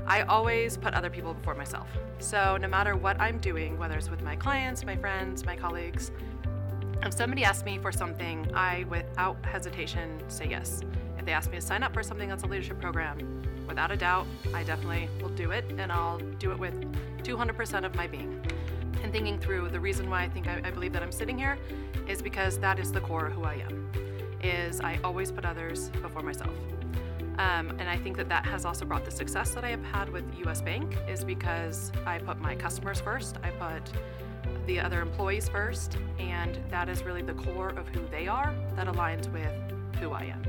I always put other people before myself. So no matter what I'm doing, whether it's with my clients, my friends, my colleagues, if somebody asks me for something, I, without hesitation, say yes. If they ask me to sign up for something that's a leadership program, without a doubt, I definitely will do it, and I'll do it with 200% of my being. And thinking through the reason why I believe that I'm sitting here is because that is the core of who I am, is I always put others before myself. And I think that has also brought the success that I have had with US Bank, is because I put my customers first, I put the other employees first, and that is really the core of who they are that aligns with who I am.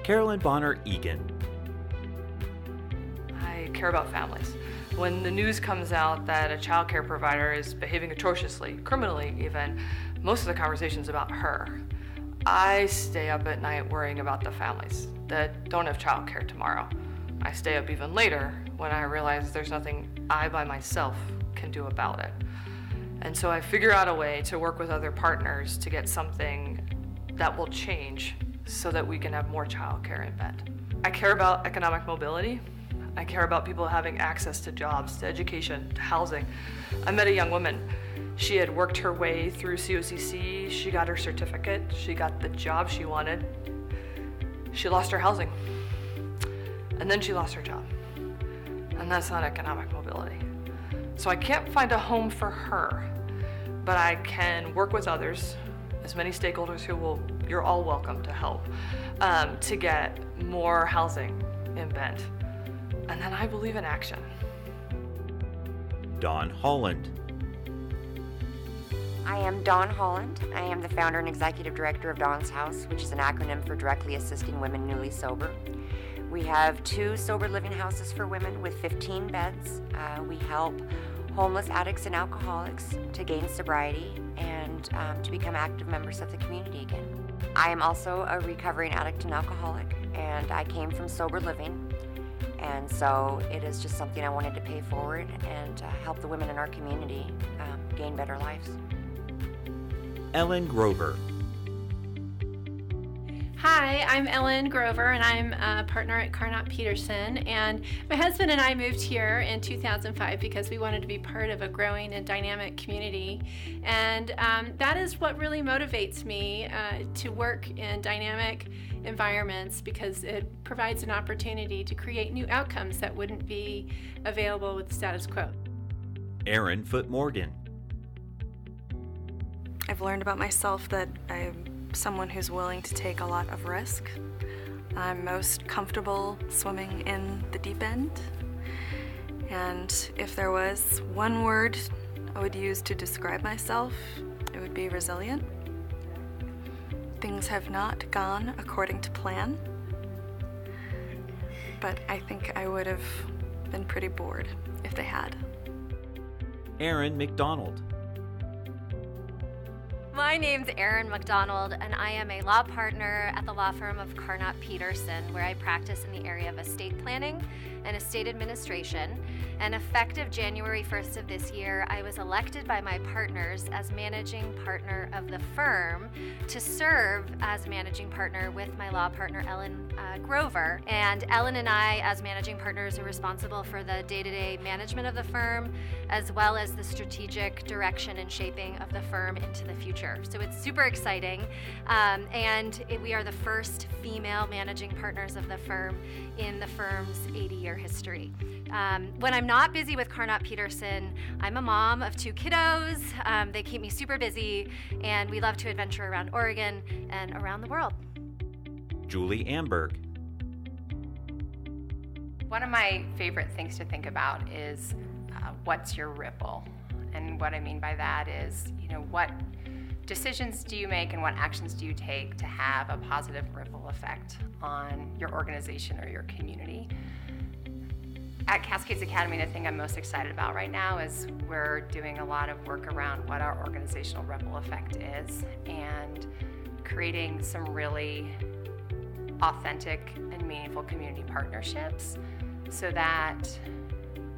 Carolyn Bonner Egan. I care about families. When the news comes out that a child care provider is behaving atrociously, criminally even, most of the conversation's about her. I stay up at night worrying about the families that don't have child care tomorrow. I stay up even later when I realize there's nothing I by myself can do about it. And so I figure out a way to work with other partners to get something that will change so that we can have more child care in Bend. I care about economic mobility. I care about people having access to jobs, to education, to housing. I met a young woman. She had worked her way through COCC, she got her certificate, she got the job she wanted. She lost her housing, and then she lost her job. And that's not economic mobility. So I can't find a home for her, but I can work with others, as many stakeholders you're all welcome to help, to get more housing in Bend. And then I believe in action. Dawn Holland. I am Dawn Holland. I am the founder and executive director of Dawn's House, which is an acronym for Directly Assisting Women Newly Sober. We have 2 sober living houses for women with 15 beds. We help homeless addicts and alcoholics to gain sobriety and to become active members of the community again. I am also a recovering addict and alcoholic, and I came from sober living. And so it is just something I wanted to pay forward and help the women in our community gain better lives. Ellen Grover. Hi, I'm Ellen Grover, and I'm a partner at Carnot Peterson. And my husband and I moved here in 2005 because we wanted to be part of a growing and dynamic community. And that is what really motivates me to work in dynamic environments, because it provides an opportunity to create new outcomes that wouldn't be available with the status quo. Erin Foote Morgan. I've learned about myself that I'm someone who's willing to take a lot of risk. I'm most comfortable swimming in the deep end. And if there was one word I would use to describe myself, it would be resilient. things have not gone according to plan. But I think I would have been pretty bored if they had. Erin McDonald. My name's Erin McDonald, and I am a law partner at the law firm of Carnot Peterson, where I practice in the area of estate planning and estate administration. And effective January 1st of this year, I was elected by my partners as managing partner of the firm to serve as managing partner with my law partner, Ellen Grover. And Ellen and I, as managing partners, are responsible for the day-to-day management of the firm, as well as the strategic direction and shaping of the firm into the future. So it's super exciting. We are the first female managing partners of the firm in the firm's 80-year history. When I'm not busy with Carnot Peterson, I'm a mom of 2 kiddos. They keep me super busy, and we love to adventure around Oregon and around the world. Julie Amberg. One of my favorite things to think about is what's your ripple? And what I mean by that is, what decisions do you make and what actions do you take to have a positive ripple effect on your organization or your community? At Cascades Academy, the thing I'm most excited about right now is we're doing a lot of work around what our organizational ripple effect is and creating some really authentic and meaningful community partnerships so that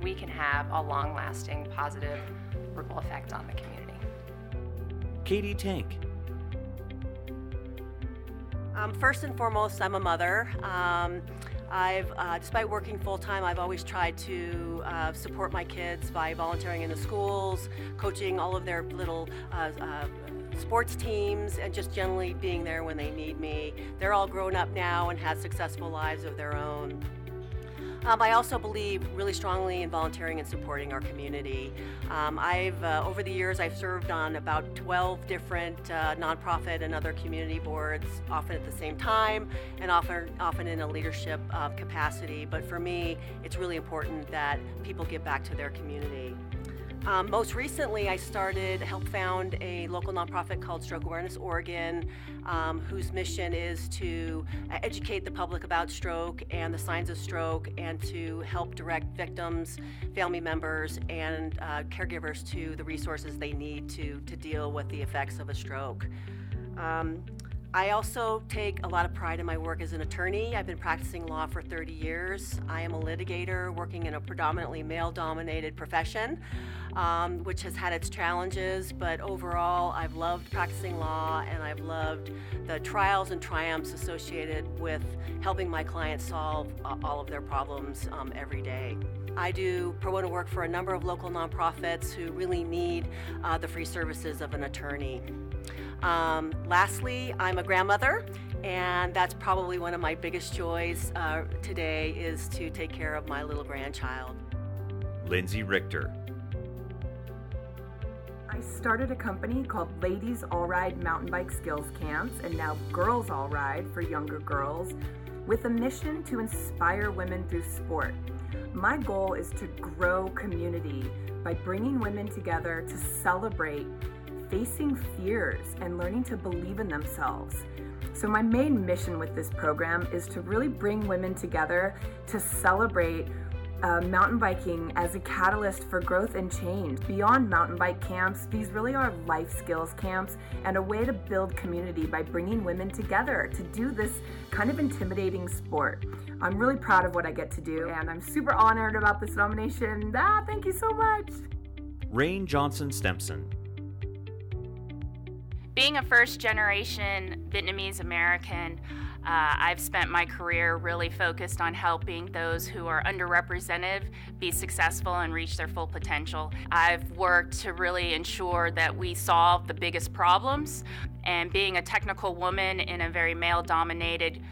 we can have a long-lasting positive ripple effect on the community. Katie Tank. First and foremost, I'm a mother. Despite working full-time, I've always tried to support my kids by volunteering in the schools, coaching all of their little sports teams, and just generally being there when they need me. They're all grown up now and have successful lives of their own. I also believe really strongly in volunteering and supporting our community. Over the years, I've served on about 12 different nonprofit and other community boards, often at the same time, and often in a leadership capacity. But for me, it's really important that people give back to their community. Most recently, I helped found a local nonprofit called Stroke Awareness Oregon, whose mission is to educate the public about stroke and the signs of stroke, and to help direct victims, family members, and caregivers to the resources they need to deal with the effects of a stroke. I also take a lot of pride in my work as an attorney. I've been practicing law for 30 years. I am a litigator working in a predominantly male-dominated profession, which has had its challenges, but overall I've loved practicing law, and I've loved the trials and triumphs associated with helping my clients solve all of their problems every day. I do pro bono work for a number of local nonprofits who really need the free services of an attorney. Lastly, I'm a grandmother, and that's probably one of my biggest joys today is to take care of my little grandchild. Lindsay Richter. I started a company called Ladies All Ride Mountain Bike Skills Camps, and now Girls All Ride for younger girls, with a mission to inspire women through sport. My goal is to grow community by bringing women together to celebrate facing fears and learning to believe in themselves. So my main mission with this program is to really bring women together to celebrate mountain biking as a catalyst for growth and change. Beyond mountain bike camps, these really are life skills camps and a way to build community by bringing women together to do this kind of intimidating sport. I'm really proud of what I get to do, and I'm super honored about this nomination. Thank you so much. Rain Johnson Stemson. Being a first-generation Vietnamese American, I've spent my career really focused on helping those who are underrepresented be successful and reach their full potential. I've worked to really ensure that we solve the biggest problems, and being a technical woman in a very male-dominated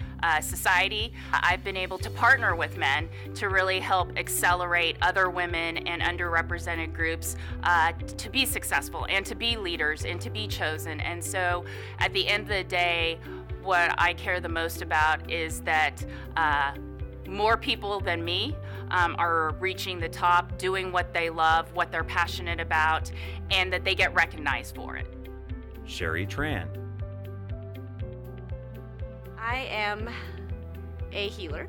society, I've been able to partner with men to really help accelerate other women and underrepresented groups to be successful and to be leaders and to be chosen. And so at the end of the day, what I care the most about is that more people than me are reaching the top, doing what they love, what they're passionate about, and that they get recognized for it. Sherry Tran. I am a healer.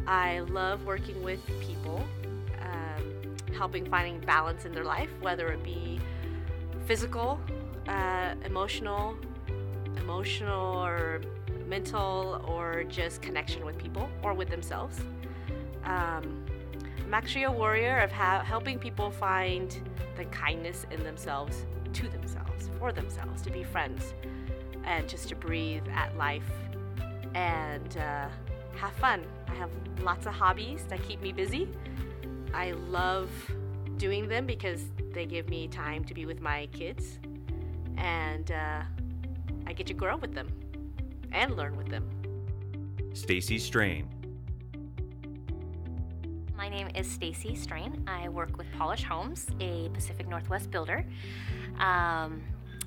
I love working with people, helping finding balance in their life, whether it be physical, emotional or mental, or just connection with people or with themselves. I'm actually a warrior of helping people find the kindness in themselves, to themselves, for themselves, to be friends, and just to breathe at life and have fun. I have lots of hobbies that keep me busy. I love doing them because they give me time to be with my kids, and I get to grow with them and learn with them. Stacy Strain. My name is Stacy Strain. I work with Polish Homes, a Pacific Northwest builder.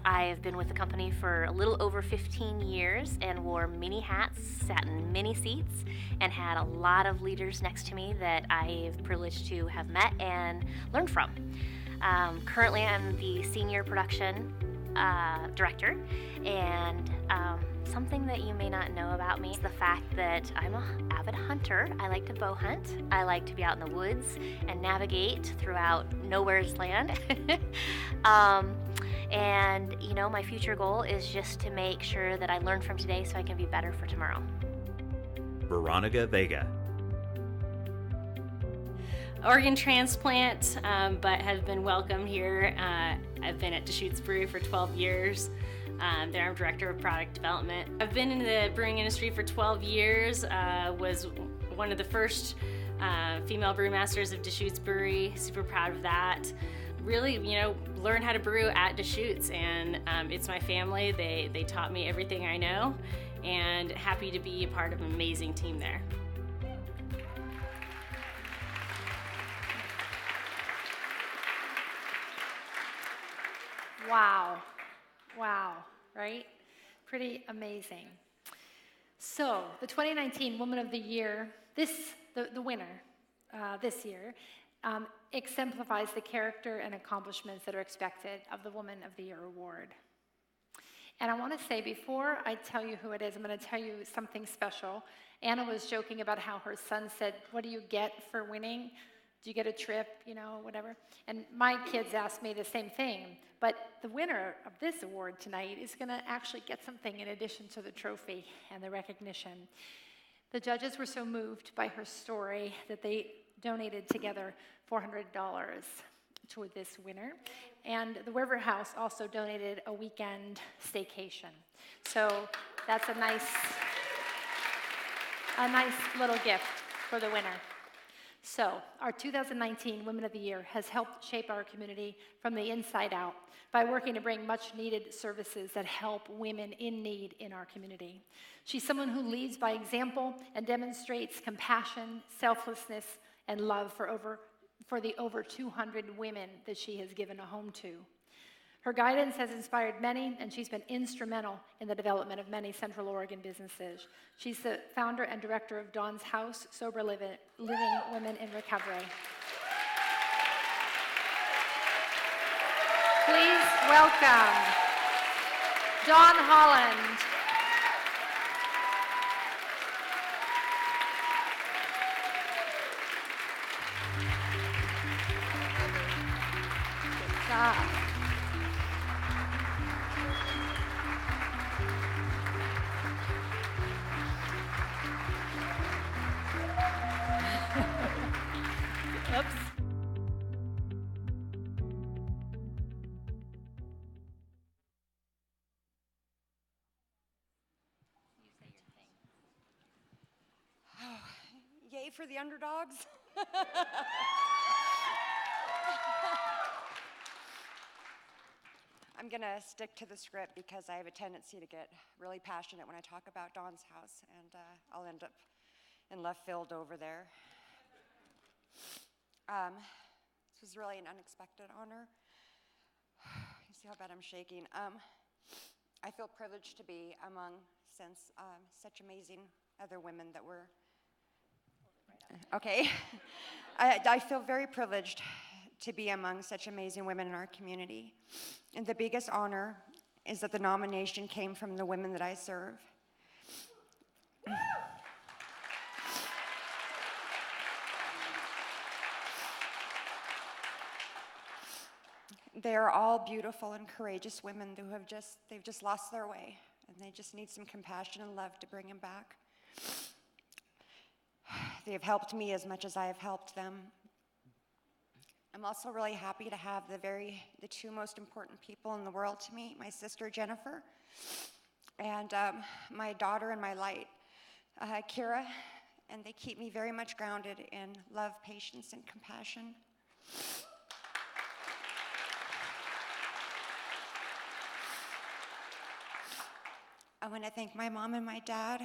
I've been with the company for a little over 15 years and wore many hats, sat in many seats, and had a lot of leaders next to me that I've privileged to have met and learned from. Currently, I'm the senior production director, and something that you may not know about me is the fact that I'm an avid hunter. I like to bow hunt. I like to be out in the woods and navigate throughout nowhere's land. And, you know, my future goal is just to make sure that I learn from today so I can be better for tomorrow. Veronica Vega. Organ transplant, but have been welcome here. I've been at Deschutes Brewery for 12 years. There I'm director of product development. I've been in the brewing industry for 12 years, was one of the first female brewmasters of Deschutes Brewery, super proud of that. Really, you know, learn how to brew at Deschutes, and it's my family. They taught me everything I know, and happy to be a part of an amazing team there. Wow, right? Pretty amazing. So, the 2019 Woman of the Year, the winner this year, exemplifies the character and accomplishments that are expected of the Woman of the Year award. And I want to say, before I tell you who it is, I'm going to tell you something special. Anna was joking about how her son said, "What do you get for winning? Do you get a trip, you know, whatever?" And my kids asked me the same thing. But the winner of this award tonight is going to actually get something in addition to the trophy and the recognition. The judges were so moved by her story that they donated together $400 toward this winner. And the River House also donated a weekend staycation. So that's a nice little gift for the winner. So, our 2019 Women of the Year has helped shape our community from the inside out by working to bring much-needed services that help women in need in our community. She's someone who leads by example and demonstrates compassion, selflessness, and love for the over 200 women that she has given a home to. Her guidance has inspired many, and she's been instrumental in the development of many Central Oregon businesses. She's the founder and director of Dawn's House, Sober Living Women in Recovery. Please welcome Dawn Holland. Good job. Oops. Yay for the underdogs. I'm going to stick to the script because I have a tendency to get really passionate when I talk about Dawn's House, and I'll end up in left field over there. This was really an unexpected honor. You see how bad I'm shaking. I feel privileged to be among such amazing other women that were. Okay. I feel very privileged to be among such amazing women in our community. And the biggest honor is that the nomination came from the women that I serve. They are all beautiful and courageous women who they've just lost their way, and they just need some compassion and love to bring them back. They have helped me as much as I have helped them. I'm also really happy to have the two most important people in the world to me, my sister Jennifer, and my daughter and my light, Kira, and they keep me very much grounded in love, patience, and compassion. I want to thank my mom and my dad.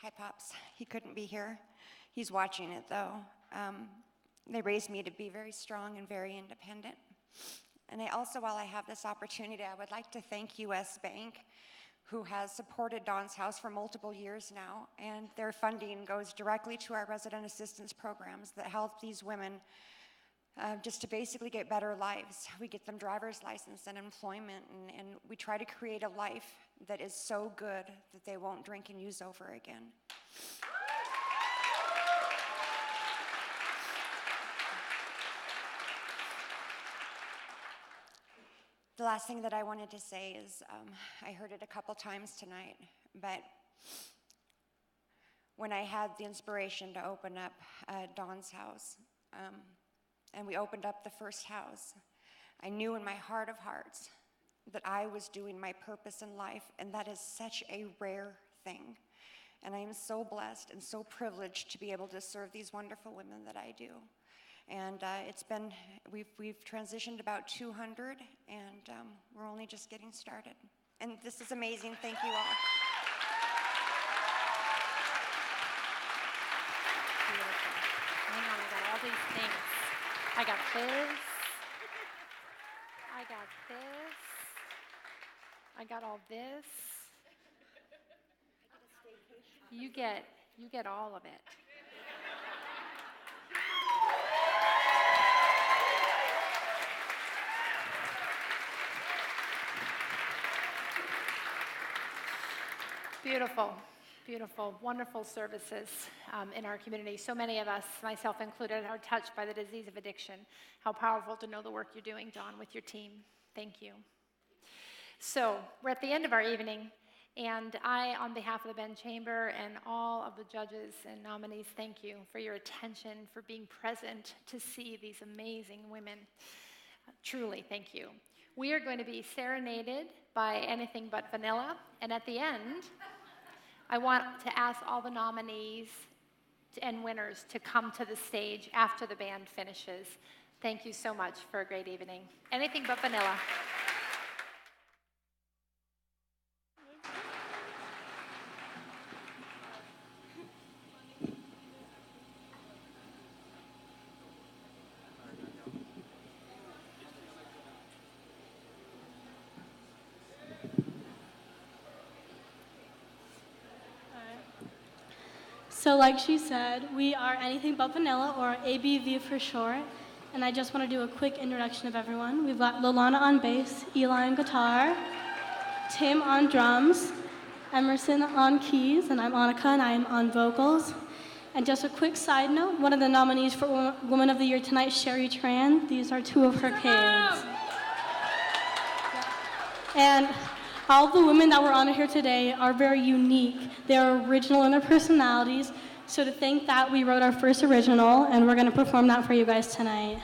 Hi, Pops. He couldn't be here. He's watching it, though. They raised me to be very strong and very independent. And I also, while I have this opportunity, I would like to thank U.S. Bank, who has supported Dawn's House for multiple years now, and their funding goes directly to our resident assistance programs that help these women just to basically get better lives. We get them driver's license and employment, and we try to create a life that is so good that they won't drink and use over again. The last thing that I wanted to say is, I heard it a couple times tonight, but when I had the inspiration to open up Dawn's House, and we opened up the first house, I knew in my heart of hearts that I was doing my purpose in life, and that is such a rare thing. And I am so blessed and so privileged to be able to serve these wonderful women that I do. And we've transitioned about 200, and we're only just getting started. And this is amazing. Thank you all. Beautiful. I know, I got all these things. I got this. I got this. I got all this. You get all of it. Beautiful, beautiful, wonderful services in our community. So many of us, myself included, are touched by the disease of addiction. How powerful to know the work you're doing, Dawn, with your team. Thank you. So we're at the end of our evening, and I, on behalf of the Ben Chamber and all of the judges and nominees, thank you for your attention, for being present to see these amazing women. Truly, thank you. We are going to be serenaded by Anything But Vanilla, and at the end, I want to ask all the nominees and winners to come to the stage after the band finishes. Thank you so much for a great evening. Anything But Vanilla. So like she said, we are Anything But Vanilla, or ABV for short, and I just want to do a quick introduction of everyone. We've got Lolana on bass, Eli on guitar, Tim on drums, Emerson on keys, and I'm Annika, and I'm on vocals. And just a quick side note, one of the nominees for Woman of the Year tonight, Sherry Tran. These are two of her kids. And all the women that were on here today are very unique. They're original in their personalities. So to thank that, we wrote our first original, and we're going to perform that for you guys tonight.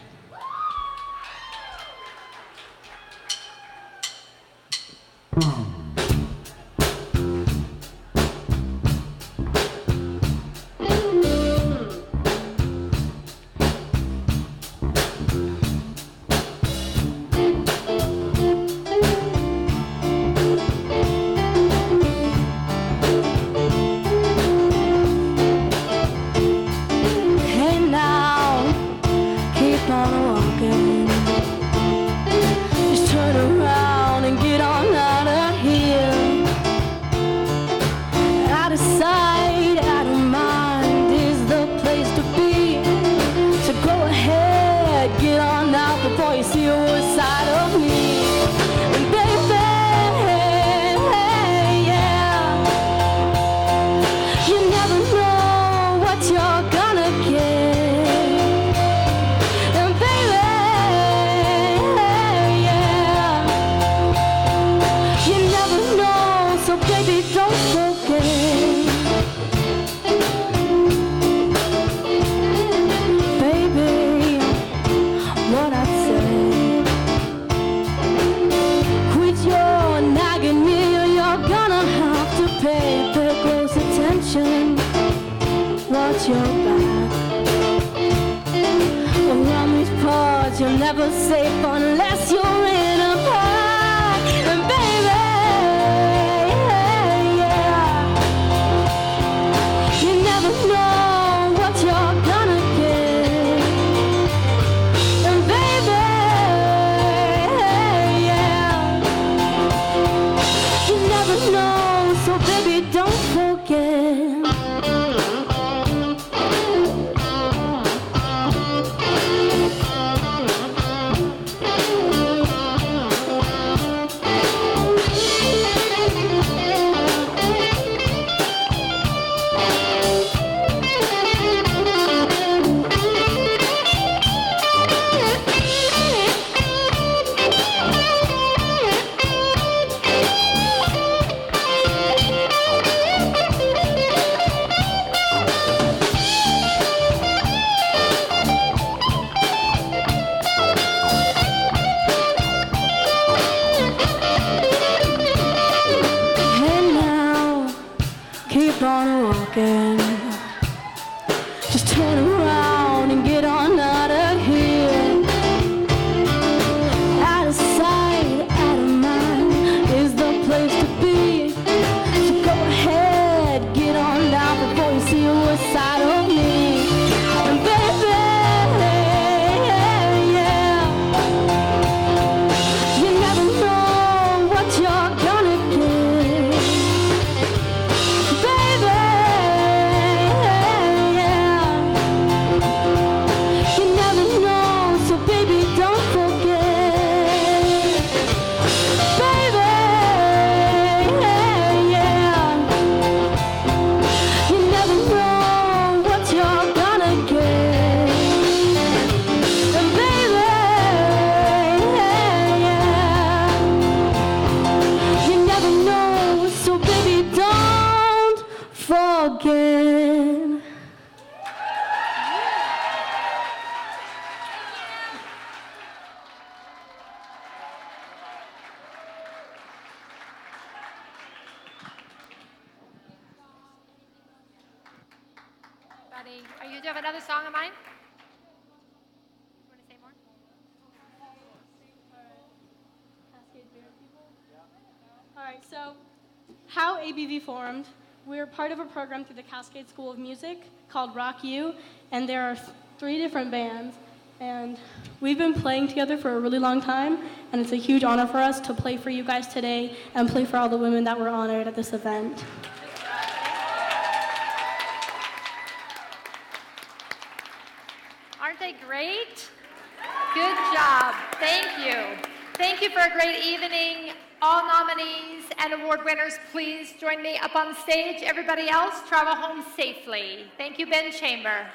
watch your back. Around these parts, you're never safe unless you're in a pack. And baby, yeah, you never know what you're gonna get. And baby, yeah, you never know, so baby, don't forget. Just turn around and get on out of here. Out of sight, out of mind is the place to be. So go ahead, get on down before you see what's side of me. And baby, yeah, you never know what you're gonna get. Baby, again. Buddy, are you doing another song of mine? You want to say more? All right, so how ABV formed. We're part of a program through the Cascade School of Music called Rock U, and there are 3 different bands. And we've been playing together for a really long time, and it's a huge honor for us to play for you guys today and play for all the women that were honored at this event. Aren't they great? Good job. Thank you. Thank you for a great evening. All nominees and award winners, please join me up on stage. Everybody else, travel home safely. Thank you, Ben Chamber.